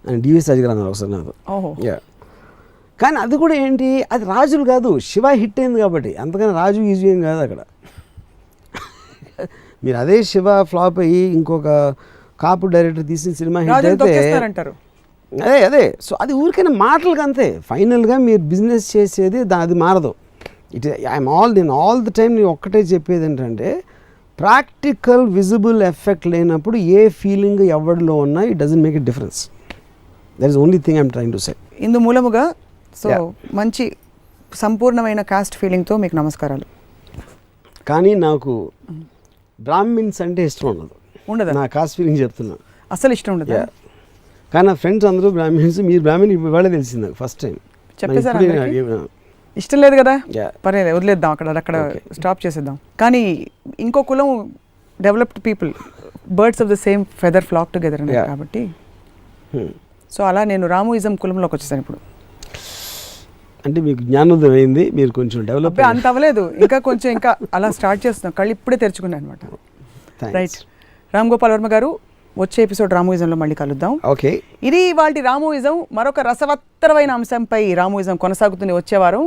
అని డివిఎస్ రాజు గారు అన్నారు ఒకసారి నాకు. కానీ అది కూడా ఏంటి, అది రాజులు కాదు, శివ హిట్ అయింది కాబట్టి, అంతకని రాజు ఈజీ ఏం కాదు అక్కడ. మీరు అదే శివ ఫ్లాప్ అయ్యి ఇంకొక కాపు డైరెక్టర్ తీసిన సినిమా హిట్ అయితే అదే. సో అది ఊరికైనా మాటలకు అంతే, ఫైనల్గా మీరు బిజినెస్ చేసేది అది మారదు. నేను ఆల్ ది టైం నేను ఒక్కటే చెప్పేది ఏంటంటే, ప్రాక్టికల్ విజిబుల్ ఎఫెక్ట్ లేనప్పుడు ఏ ఫీలింగ్ ఎవరిలో ఉన్నా it doesn't make a difference. That is only thing I'm trying to say. ఇందు మూలముగా సో మంచి సంపూర్ణమైన కాస్ట్ ఫీలింగ్తో మీకు నమస్కారాలు. కానీ నాకు బ్రాహ్మిన్స్ అంటే ఇష్టం ఉండదు, నా కాస్ట్ ఫీలింగ్ చెప్తున్నా, అసలు ఇష్టం ఉండదు. కానీ నా ఫ్రెండ్స్ అందరూ బ్రాహ్మిన్స్, మీరు బ్రాహ్మిన్ ఇవాళ తెలిసింది నాకు ఫస్ట్ టైం. చెప్పేసారు ఇష్టం లేదు కదా, పర్లేదు వదిలేద్దాం, అక్కడ స్టాప్ చేసేద్దాం. కానీ ఇంకో కులం developed people, birds of the same feather flock together అన్నారు కాబట్టి. సో అలా నేను రామోయిజం కులంలోకి వచ్చేసాను ఇప్పుడు. అంటే మీకు జ్ఞానోదయం అయింది, మీరు కొంచెం డెవలప్. అంత అవ్వలేదు, ఇంకా అలా స్టార్ట్ చేస్తున్నాం, కళ్ళు ఇప్పుడే తెరుచుకున్నాను అనమాట. రైట్, రామ్ గోపాల్ వర్మ గారు, వచ్చే ఎపిసోడ్ రామోయిజంలో మళ్ళీ కలుద్దాం. ఓకే, ఇది ఇవాల్టి రామోయిజం. మరొక రసవత్తరమైన అంశంపై రామోయిజం కొనసాగుతుంది వచ్చే వారం.